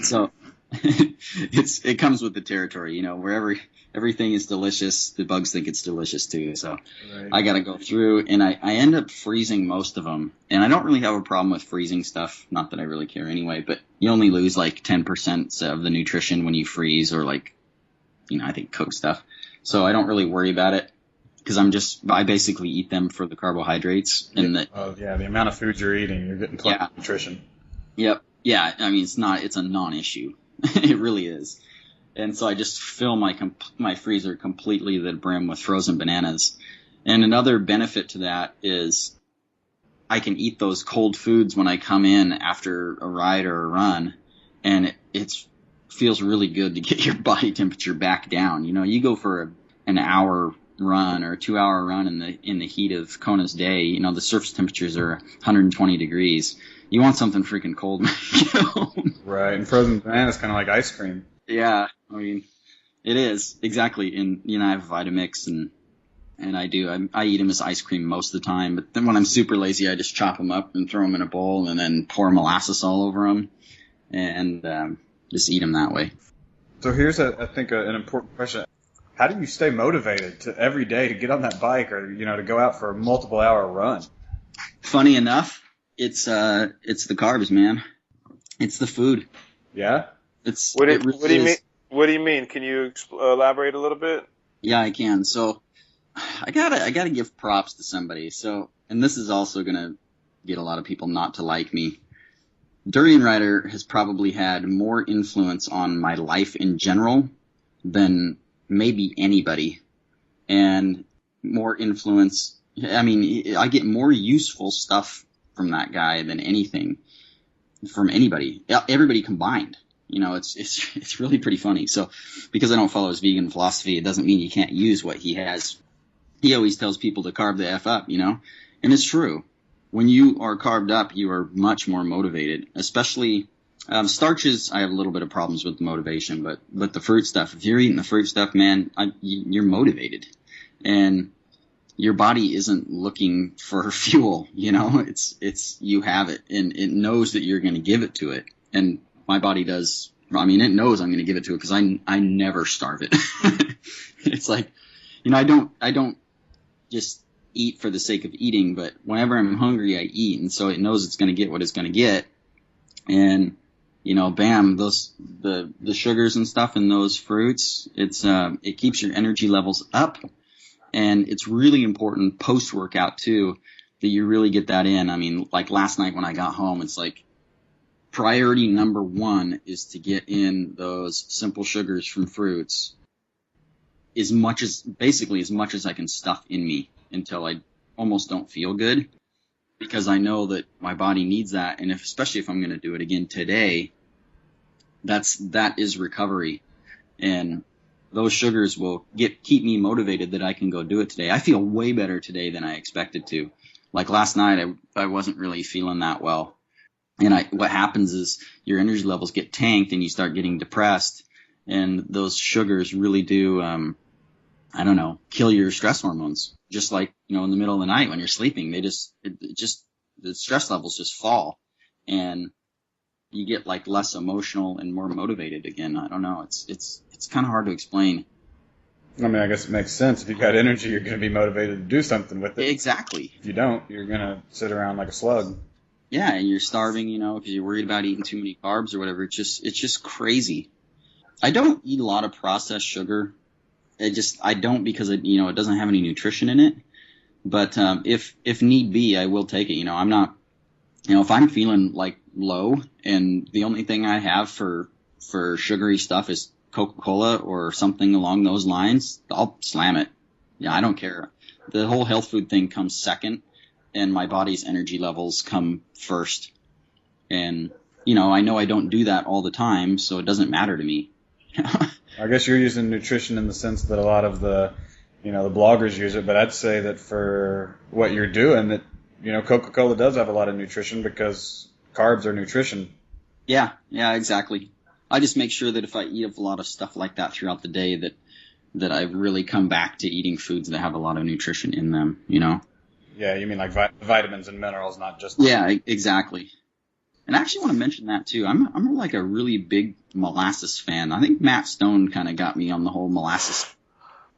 So it comes with the territory, where everything is delicious. The bugs think it's delicious too. So right. I got to go through and I end up freezing most of them. And I don't really have a problem with freezing stuff. Not that I really care anyway, but you only lose 10% of the nutrition when you freeze or I think cook stuff. So I don't really worry about it because I basically eat them for the carbohydrates. And
the amount of food you're eating, you're getting plenty of nutrition.
Yep. Yeah. It's a non-issue. It really is. And so I just fill my freezer completely to the brim with frozen bananas. And another benefit to that is I can eat those cold foods when I come in after a ride or a run. And it feels really good to get your body temperature back down. You go for an hour run or a 2-hour run in the heat of Kona's day, the surface temperatures are 120 degrees. You want something freaking cold when you get home.
Right. And frozen bananas kind of like ice cream.
Yeah, it is exactly, and I have Vitamix, and I eat them as ice cream most of the time. But then when I'm super lazy, I just chop them up and throw them in a bowl, and then pour molasses all over them, and just eat them that way.
So here's I think an important question: how do you stay motivated to every day to get on that bike, or to go out for a multiple-hour run?
Funny enough, it's the carbs, man. It's the food.
Yeah.
What do you mean? What do you mean? Can you elaborate a little bit?
Yeah, I can. So I gotta give props to somebody. So, and this is also gonna get a lot of people not to like me. Durian Rider has probably had more influence on my life in general than maybe anybody, and more influence. I get more useful stuff from that guy than anything from anybody, everybody combined. It's really pretty funny. So because I don't follow his vegan philosophy, it doesn't mean you can't use what he has. He always tells people to carb the F up, and it's true. When you are carved up, you are much more motivated, especially starches. I have a little bit of problems with the motivation, but the fruit stuff, if you're eating the fruit stuff, man, you're motivated, and your body isn't looking for fuel. It's you have it, and it knows that you're going to give it to it. And my body does. It knows I'm going to give it to it because I never starve it. It's like, I don't just eat for the sake of eating, but whenever I'm hungry, I eat, and so it knows it's going to get what it's going to get. And bam, the sugars and stuff in those fruits, it keeps your energy levels up, And it's really important post-workout too, that you really get that in. I mean, like last night when I got home, it's like priority number one is to get in those simple sugars from fruits as much as I can stuff in me until I almost don't feel good, because I know that my body needs that. And especially if I'm going to do it again today, that is recovery. And those sugars will keep me motivated that I can go do it today. I feel way better today than I expected to. Like last night, I wasn't really feeling that well. And what happens is your energy levels get tanked and you start getting depressed. And those sugars really do, kill your stress hormones. Just like, in the middle of the night when you're sleeping, the stress levels just fall. And you get like less emotional and more motivated again. I don't know. It's kind of hard to explain.
I mean, I guess it makes sense. If you've got energy, you're going to be motivated to do something with it.
Exactly.
If you don't, you're going to sit around like a slug.
Yeah, and you're starving, because you're worried about eating too many carbs or whatever. It's just crazy. I don't eat a lot of processed sugar. I don't because it doesn't have any nutrition in it. But if need be, I will take it. I'm not, if I'm feeling like low and the only thing I have for sugary stuff is Coca-Cola or something along those lines, I'll slam it. Yeah, I don't care. The whole health food thing comes second, and my body's energy levels come first. And, I know I don't do that all the time, so it doesn't matter to me.
I guess you're using nutrition in the sense that a lot of the bloggers use it, but I'd say that for what you're doing, that, Coca-Cola does have a lot of nutrition because carbs are nutrition.
Yeah, exactly. I just make sure that if I eat a lot of stuff like that throughout the day, that I really come back to eating foods that have a lot of nutrition in them,
Yeah, you mean like vitamins and minerals, not just...
Yeah, exactly. And I actually want to mention that too. I'm like a really big molasses fan. I think Matt Stone kind of got me on the whole molasses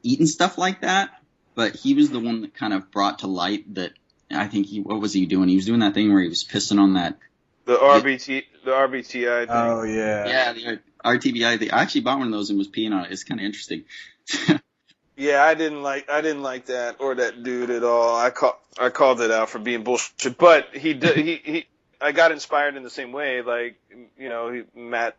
eating stuff like that, but he was the one that kind of brought to light that I think what was he doing? He was doing that thing where he was pissing on that...
The RBTI thing.
Oh, yeah.
Yeah, the RTBI thing. I actually bought one of those and was peeing on it. It's kind of interesting.
Yeah, I didn't like that or that dude at all. I called it out for being bullshit, but I got inspired in the same way. Like, Matt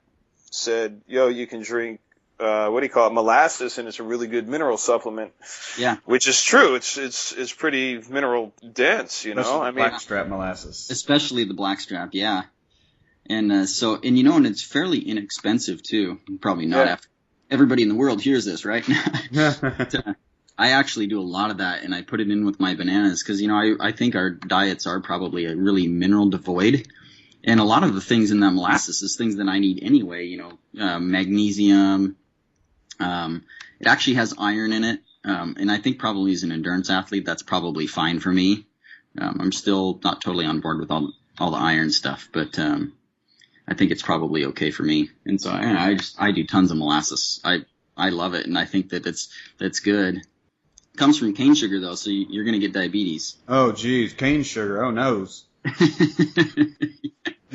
said, you can drink, molasses, and it's a really good mineral supplement.
Yeah.
Which is true. It's pretty mineral dense,
Blackstrap molasses.
Especially the blackstrap, yeah. And and it's fairly inexpensive too. Probably not after everybody in the world hears this, right? I actually do a lot of that, and I put it in with my bananas because, I think our diets are probably really mineral devoid. And a lot of the things in that molasses is things that I need anyway, magnesium. It actually has iron in it. And I think probably as an endurance athlete, that's probably fine for me. I'm still not totally on board with all the iron stuff, but I think it's probably okay for me. And so I do tons of molasses. I love it, and I think that that's good. It comes from cane sugar though, so you're going to get diabetes.
Oh geez, cane sugar. Oh noes.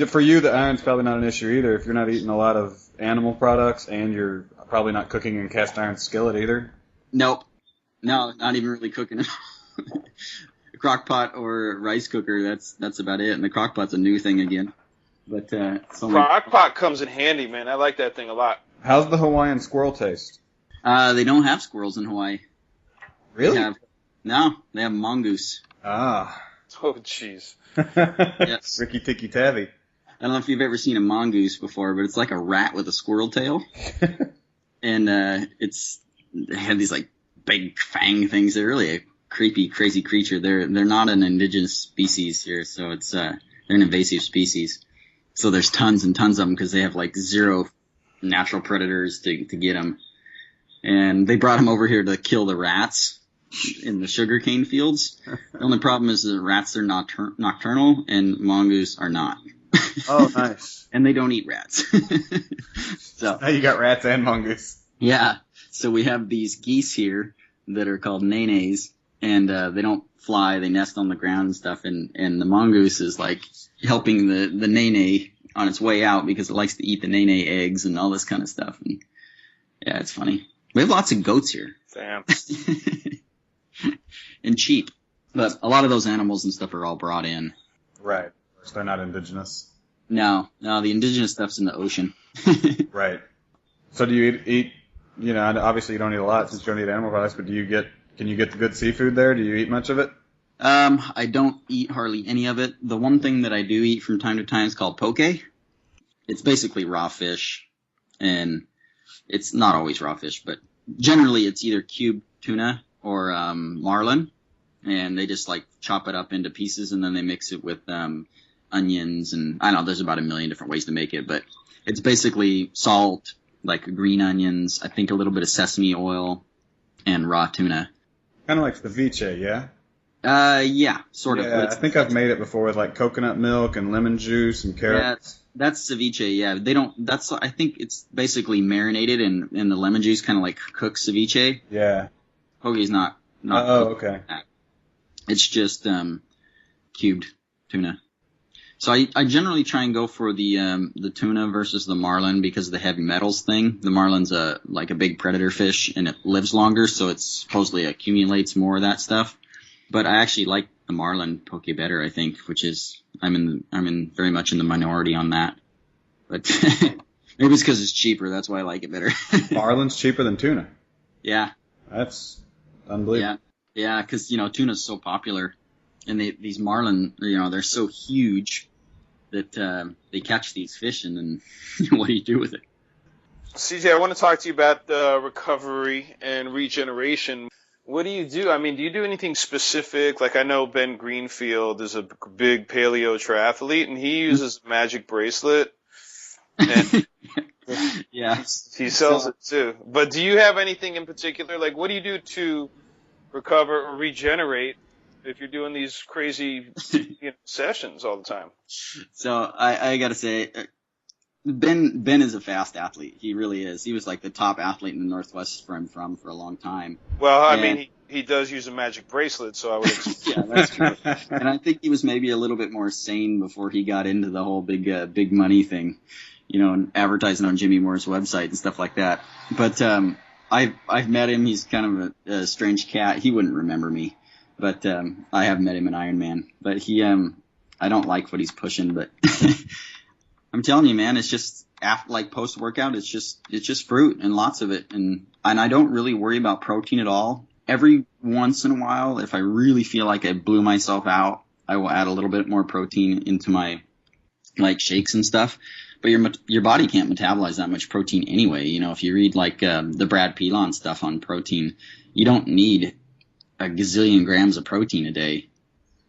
For you, the iron's probably not an issue either. If you're not eating a lot of animal products, and you're probably not cooking in cast iron skillet either.
Nope. No, not even really cooking it. A crock pot or rice cooker, that's about it. And the crock pot's a new thing again. But
crock pot comes in handy, man. I like that thing a lot.
How's the Hawaiian squirrel taste?
They don't have squirrels in Hawaii.
Really?
They have mongoose.
Ah.
Oh, jeez.
Yes.
Ricky Tikki Tavi.
I don't know if you've ever seen a mongoose before, but it's like a rat with a squirrel tail. And they have these like big fang things. They're really a creepy, crazy creature. They're not an indigenous species here, so it's they're an invasive species. So there's tons and tons of them because they have like zero natural predators to get them. And they brought them over here to kill the rats in the sugarcane fields. The only problem is the rats are nocturnal and mongoose are not.
Oh, nice.
And they don't eat rats. So
now you got rats and mongoose.
Yeah. So we have these geese here that are called nenes, and they don't fly. They nest on the ground and stuff. And the mongoose is like helping the nene on its way out because it likes to eat the nene eggs and all this kind of stuff. And yeah, it's funny. We have lots of goats here.
Damn.
and cheap. But a lot of those animals and stuff are all brought in.
Right. So they're not indigenous.
No, the indigenous stuff's in the ocean.
Right. So do you eat, obviously you don't eat a lot since you don't eat animal products, but can you get the good seafood there? Do you eat much of it?
I don't eat hardly any of it. The one thing that I do eat from time to time is called poke. It's basically raw fish, and it's not always raw fish, but generally it's either cubed tuna or marlin, and they just like chop it up into pieces, and then they mix it with onions, and I don't know, there's about 1 million different ways to make it, but it's basically salt, like green onions, I think a little bit of sesame oil, and raw tuna.
Kind of like ceviche, yeah?
Yeah, sort of.
Yeah, I think I've made it before with like coconut milk and lemon juice and carrots.
Yeah, that's ceviche, yeah. I think it's basically marinated and the lemon juice kind of like cooks ceviche.
Yeah.
Poke's not.
Oh, okay.
It's just cubed tuna. So I generally try and go for the tuna versus the marlin because of the heavy metals thing. The marlin's like a big predator fish and it lives longer, so it supposedly accumulates more of that stuff. But I actually like the marlin poke better, I think, which is I'm in very much in the minority on that. But maybe it's because it's cheaper. That's why I like it better.
Marlin's cheaper than tuna.
Yeah.
That's unbelievable.
Yeah, because tuna's so popular, and these marlin, they're so huge that they catch these fish, and then what do you do with it?
CJ, I want to talk to you about recovery and regeneration. What do you do? I mean, do you do anything specific? Like, I know Ben Greenfield is a big paleo triathlete, and he uses a magic bracelet. And
yeah,
he sells it too. But do you have anything in particular? Like, what do you do to recover or regenerate if you're doing these crazy sessions all the time?
So I got to say, Ben is a fast athlete. He really is. He was like the top athlete in the Northwest where I'm from for a long time.
Well, I mean, he does use a magic bracelet, so I would expect.
Yeah, that's true. And I think he was maybe a little bit more sane before he got into the whole big money thing, and advertising on Jimmy Moore's website and stuff like that. But I've met him. He's kind of a strange cat. He wouldn't remember me, but I have met him in Ironman. But I don't like what he's pushing, but I'm telling you, man, it's just like post workout. It's just fruit and lots of it, and I don't really worry about protein at all. Every once in a while, if I really feel like I blew myself out, I will add a little bit more protein into my like shakes and stuff. But your body can't metabolize that much protein anyway. If you read like the Brad Pilon stuff on protein, you don't need a gazillion grams of protein a day.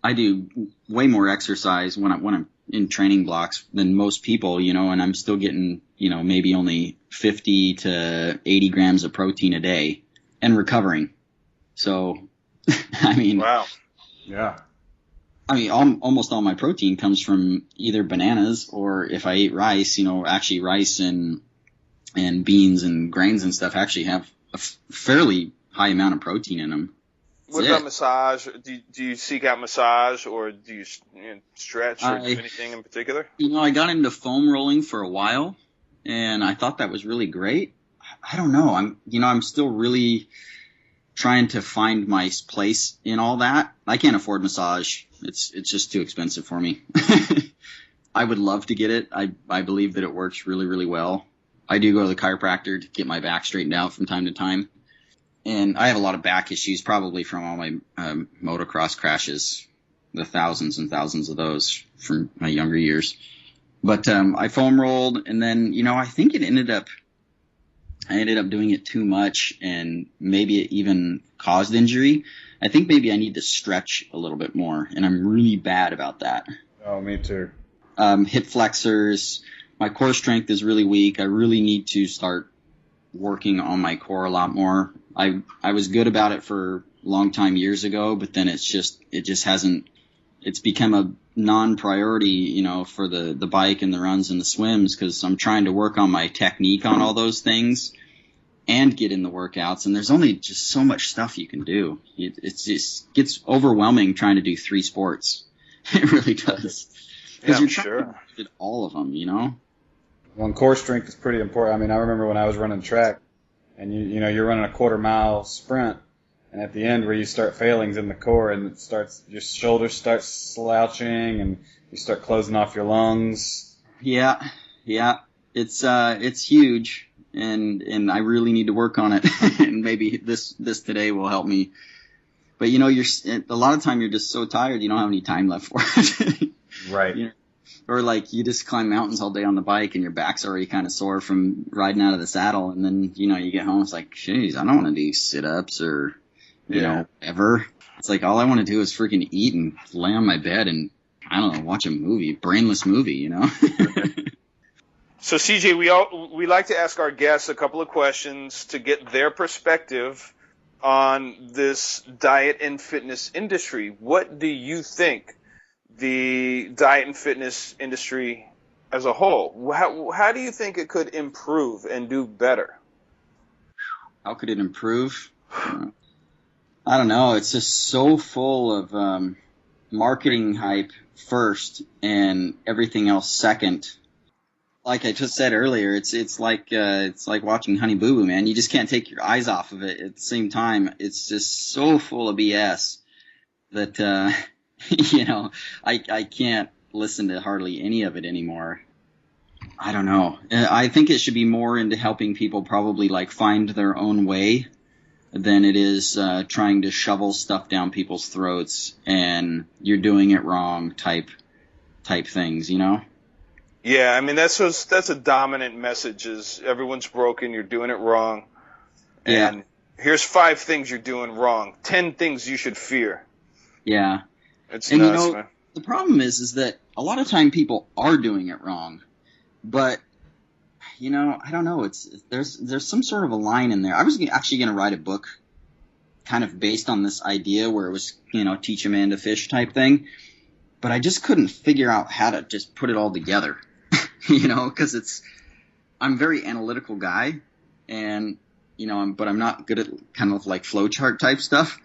I do way more exercise when I'm in training blocks than most people, and I'm still getting, maybe only 50 to 80 grams of protein a day and recovering. So, I mean,
wow.
Yeah.
I mean, almost all my protein comes from either bananas or if I ate rice, actually rice and beans and grains and stuff actually have a fairly high amount of protein in them.
What about massage? Do you seek out massage or do you stretch or do anything in particular?
I got into foam rolling for a while and I thought that was really great. I don't know. I'm still really trying to find my place in all that. I can't afford massage. It's just too expensive for me. I would love to get it. I believe that it works really, really well. I do go to the chiropractor to get my back straightened out from time to time. And I have a lot of back issues, probably from all my motocross crashes, the thousands and thousands of those from my younger years. But I foam rolled, and then, I think I ended up doing it too much, and maybe it even caused injury. I think maybe I need to stretch a little bit more, and I'm really bad about that.
Oh, me too.
Hip flexors. My core strength is really weak. I really need to start working on my core a lot more. I was good about it for a long time years ago, but then it just hasn't, it's become a non-priority, for the bike and the runs and the swims, because I'm trying to work on my technique on all those things and get in the workouts. And there's only just so much stuff you can do. It just gets overwhelming trying to do 3 sports. It really does. Because you're trying to do all of them,
Well, and core strength is pretty important. I mean, I remember when I was running track, and you're running a quarter mile sprint, And at the end, where you start failing is in the core, and your shoulders start slouching, and you start closing off your lungs.
Yeah. It's huge, and I really need to work on it. And maybe this today will help me. But a lot of time you're just so tired you don't have any time left for it.
Right.
Or like you just climb mountains all day on the bike and your back's already kind of sore from riding out of the saddle, and then you get home, it's like, jeez, I don't want to do sit-ups or ever. It's like all I want to do is freaking eat and lay on my bed and I don't know, watch a brainless movie.
So CJ, we like to ask our guests a couple of questions to get their perspective on this diet and fitness industry. What do you think the diet and fitness industry as a whole, how do you think it could improve and do better?
How could it improve? I don't know. It's just so full of marketing hype first and everything else second. Like I just said earlier, it's like watching Honey Boo Boo, man. You just can't take your eyes off of it. At the same time, it's just so full of BS that I can't listen to hardly any of it anymore. I don't know. I think it should be more into helping people probably like find their own way than it is trying to shovel stuff down people's throats and you're doing it wrong type things,
Yeah, I mean that's a dominant message: is everyone's broken, you're doing it wrong, and here's 5 things you're doing wrong, 10 things you should fear.
Yeah,
it's
and
nuts, man.
The problem is that a lot of time people are doing it wrong, but I don't know. There's some sort of a line in there. I was actually going to write a book, kind of based on this idea where it was teach a man to fish type thing, but I just couldn't figure out how to just put it all together. Because I'm a very analytical guy, and but I'm not good at kind of like flowchart type stuff.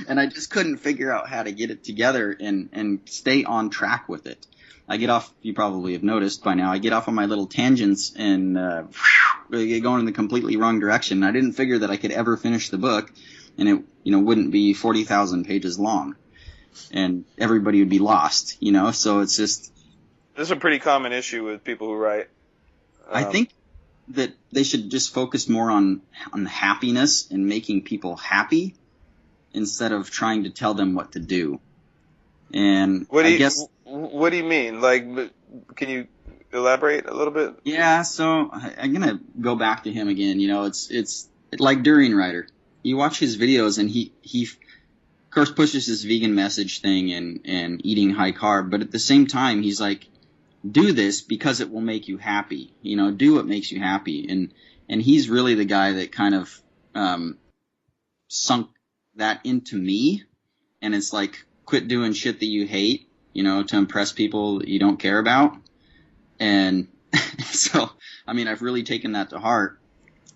And I just couldn't figure out how to get it together and stay on track with it. I get off, you probably have noticed by now, I get off on my little tangents and get going in the completely wrong direction. I didn't figure that I could ever finish the book, and it wouldn't be 40,000 pages long, and everybody would be lost. So it's just.
This is a pretty common issue with people who write.
I think that they should just focus more on happiness and making people happy instead of trying to tell them what to do. And
what do you mean? Like, can you elaborate a little bit?
Yeah, so I'm gonna go back to him again. It's like Durian Rider. You watch his videos, and he of course pushes his vegan message thing and eating high carb, but at the same time he's like, do this because it will make you happy. Do what makes you happy. And he's really the guy that kind of sunk that into me. And it's like, quit doing shit that you hate, to impress people that you don't care about. And so, I've really taken that to heart.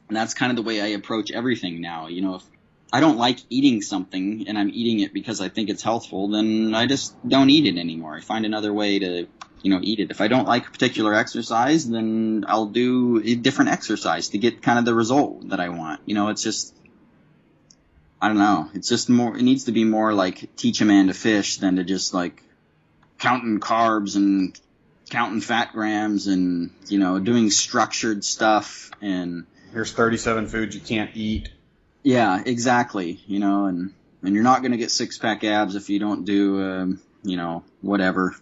And that's kind of the way I approach everything now. If I don't like eating something and I'm eating it because I think it's healthful, then I just don't eat it anymore. I find another way to eat it. If I don't like a particular exercise, then I'll do a different exercise to get kind of the result that I want. It's just, I don't know. It's just more, it needs to be more like teach a man to fish than to just like counting carbs and counting fat grams and, doing structured stuff. And
here's 37 foods you can't eat.
Yeah, exactly. And you're not going to get 6-pack abs if you don't do, whatever.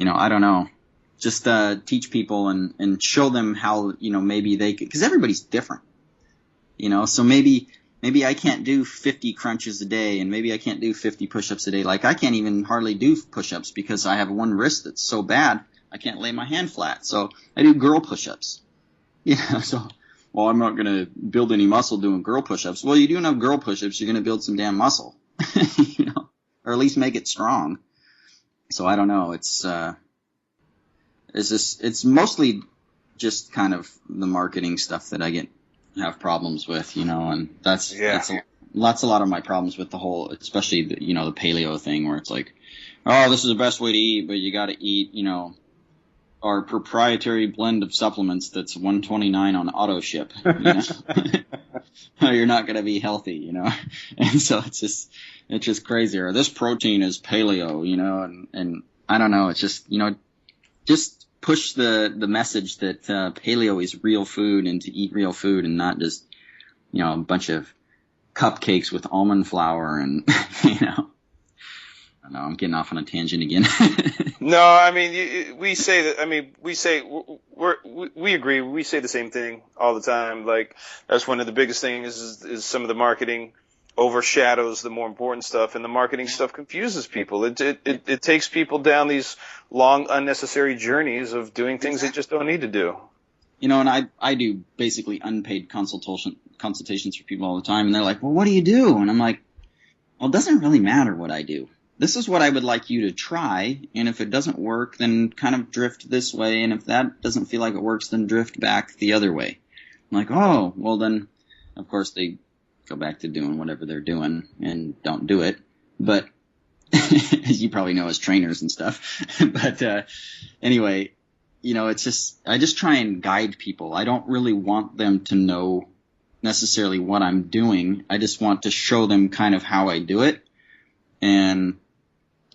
I don't know. Just teach people and show them how, maybe they could, because everybody's different. So maybe I can't do 50 crunches a day, and maybe I can't do 50 push-ups a day. Like, I can't even hardly do push-ups because I have one wrist that's so bad I can't lay my hand flat. So I do girl push-ups. So, well, I'm not going to build any muscle doing girl push-ups. Well, you do enough girl push-ups, you're going to build some damn muscle, or at least make it strong. So I don't know. It's mostly just kind of the marketing stuff that I have problems with, and that's a lot of my problems with the whole, especially the paleo thing, where it's like, oh, this is the best way to eat, but you got to eat, our proprietary blend of supplements that's $129 on auto ship. you're not going to be healthy, you know? And so it's just crazy. Or this protein is paleo, you know, and I don't know. It's just, you know, just push the message that paleo is real food and to eat real food and not just, you know, a bunch of cupcakes with almond flour and, you know. I don't know, I'm getting off on a tangent again.
No, I mean, we say that. I mean, we agree. We say the same thing all the time. Like, that's one of the biggest things is some of the marketing overshadows the more important stuff, and the marketing stuff confuses people. It takes people down these long, unnecessary journeys of doing things they just don't need to do.
You know, and I do basically unpaid consultations for people all the time, and they're like, well, what do you do? And I'm like, well, it doesn't really matter what I do. This is what I would like you to try, and if it doesn't work, then kind of drift this way, and if that doesn't feel like it works, then drift back the other way. I'm like, oh, well then, of course they go back to doing whatever they're doing and don't do it. But, as you probably know as trainers and stuff. But anyway, you know, it's just, I just try and guide people. I don't really want them to know necessarily what I'm doing. I just want to show them kind of how I do it. And,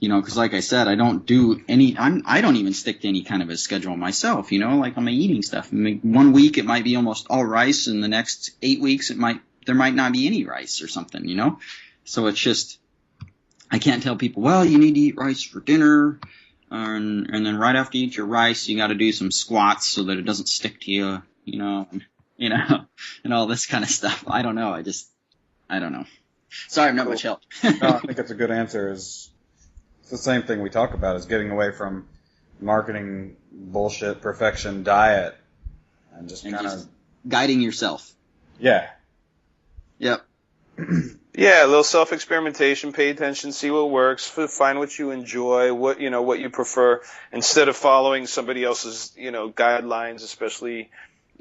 you know, because like I said, I don't do I don't even stick to any kind of a schedule myself, you know, like on my eating stuff. I mean, 1 week it might be almost all rice, and the next 8 weeks there might not be any rice or something, you know. So it's just, I can't tell people, well, you need to eat rice for dinner, and then right after you eat your rice, you got to do some squats so that it doesn't stick to you, you know, and all this kind of stuff. I don't know. I don't know. Sorry, I'm not much help.
No, I think it's a good answer. It's the same thing we talk about, is getting away from marketing bullshit, perfection, diet, and just kind of
guiding yourself.
Yeah.
Yep.
Yeah, a little self-experimentation, pay attention, see what works, find what you enjoy, what you prefer, instead of following somebody else's, guidelines, especially,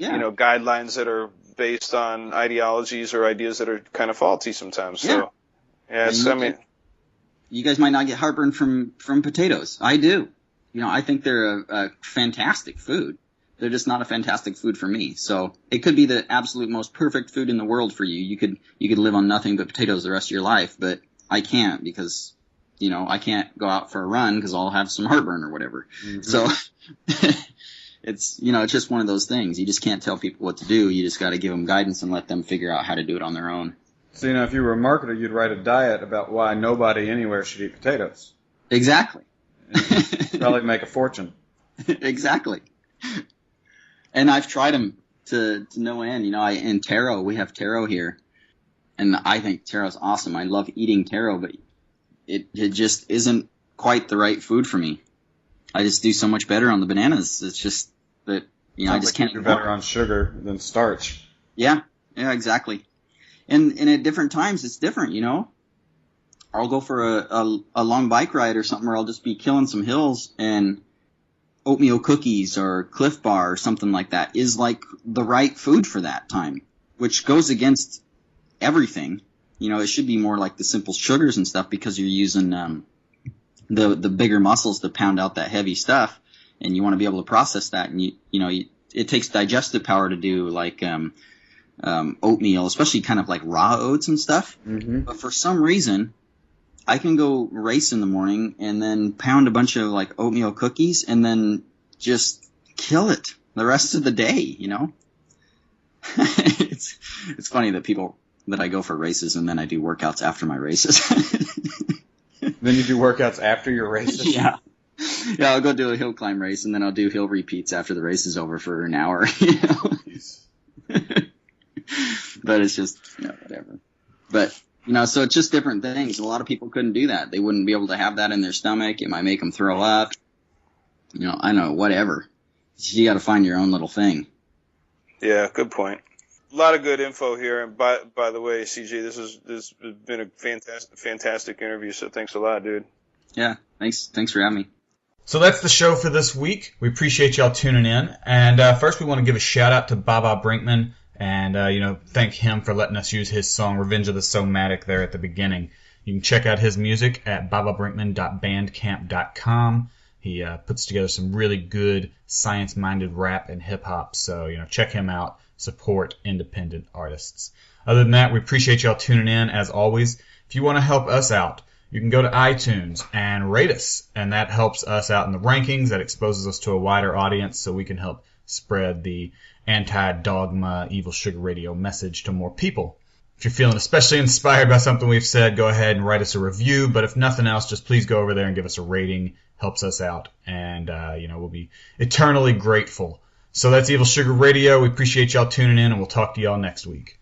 guidelines that are based on ideologies or ideas that are kind of faulty sometimes. So,
you guys might not get heartburn from potatoes. I do. I think they're a fantastic food. They're just not a fantastic food for me. So it could be the absolute most perfect food in the world for you. You could live on nothing but potatoes the rest of your life, but I can't because, I can't go out for a run because I'll have some heartburn or whatever. Mm-hmm. So it's just one of those things. You just can't tell people what to do. You just got to give them guidance and let them figure out how to do it on their own.
So, if you were a marketer, you'd write a diet about why nobody anywhere should eat potatoes.
Exactly.
And probably make a fortune.
Exactly. And I've tried them to no end. In taro, we have taro here, and I think taro's awesome. I love eating taro, but it just isn't quite the right food for me. I just do so much better on the bananas. It's just that, I just can't.
You're better on sugar than starch.
Yeah, exactly. And at different times, it's different, I'll go for a long bike ride or something, or I'll just be killing some hills, and oatmeal cookies or Cliff Bar or something like that is like the right food for that time, which goes against everything. It should be more like the simple sugars and stuff because you're using the bigger muscles to pound out that heavy stuff, and you want to be able to process that. And it takes digestive power to do like oatmeal, especially kind of like raw oats and stuff. Mm-hmm. But for some reason, I can go race in the morning and then pound a bunch of like oatmeal cookies and then just kill it the rest of the day, It's funny that I go for races and then I do workouts after my races.
Then you do workouts after your races?
Yeah. Yeah, I'll go do a hill climb race and then I'll do hill repeats after the race is over for an hour, But it's just, whatever. But, so it's just different things. A lot of people couldn't do that. They wouldn't be able to have that in their stomach. It might make them throw up. I don't know, whatever. You got to find your own little thing.
Yeah, good point. A lot of good info here. And by the way, CJ, this has been a fantastic interview. So thanks a lot, dude.
Yeah, thanks for having me.
So that's the show for this week. We appreciate y'all tuning in. And first, we want to give a shout out to Baba Brinkman. And, thank him for letting us use his song, Revenge of the Somatic, there at the beginning. You can check out his music at bababrinkman.bandcamp.com. He puts together some really good science-minded rap and hip-hop. So, check him out. Support independent artists. Other than that, we appreciate y'all tuning in as always. If you want to help us out, you can go to iTunes and rate us, and that helps us out in the rankings. That exposes us to a wider audience so we can help spread the anti-dogma Evil Sugar Radio message to more people. If you're feeling especially inspired by something we've said, go ahead and write us a review. But if nothing else, just please go over there and give us a rating. Helps us out, and we'll be eternally grateful. So that's Evil Sugar Radio. We appreciate y'all tuning in, and we'll talk to y'all next week.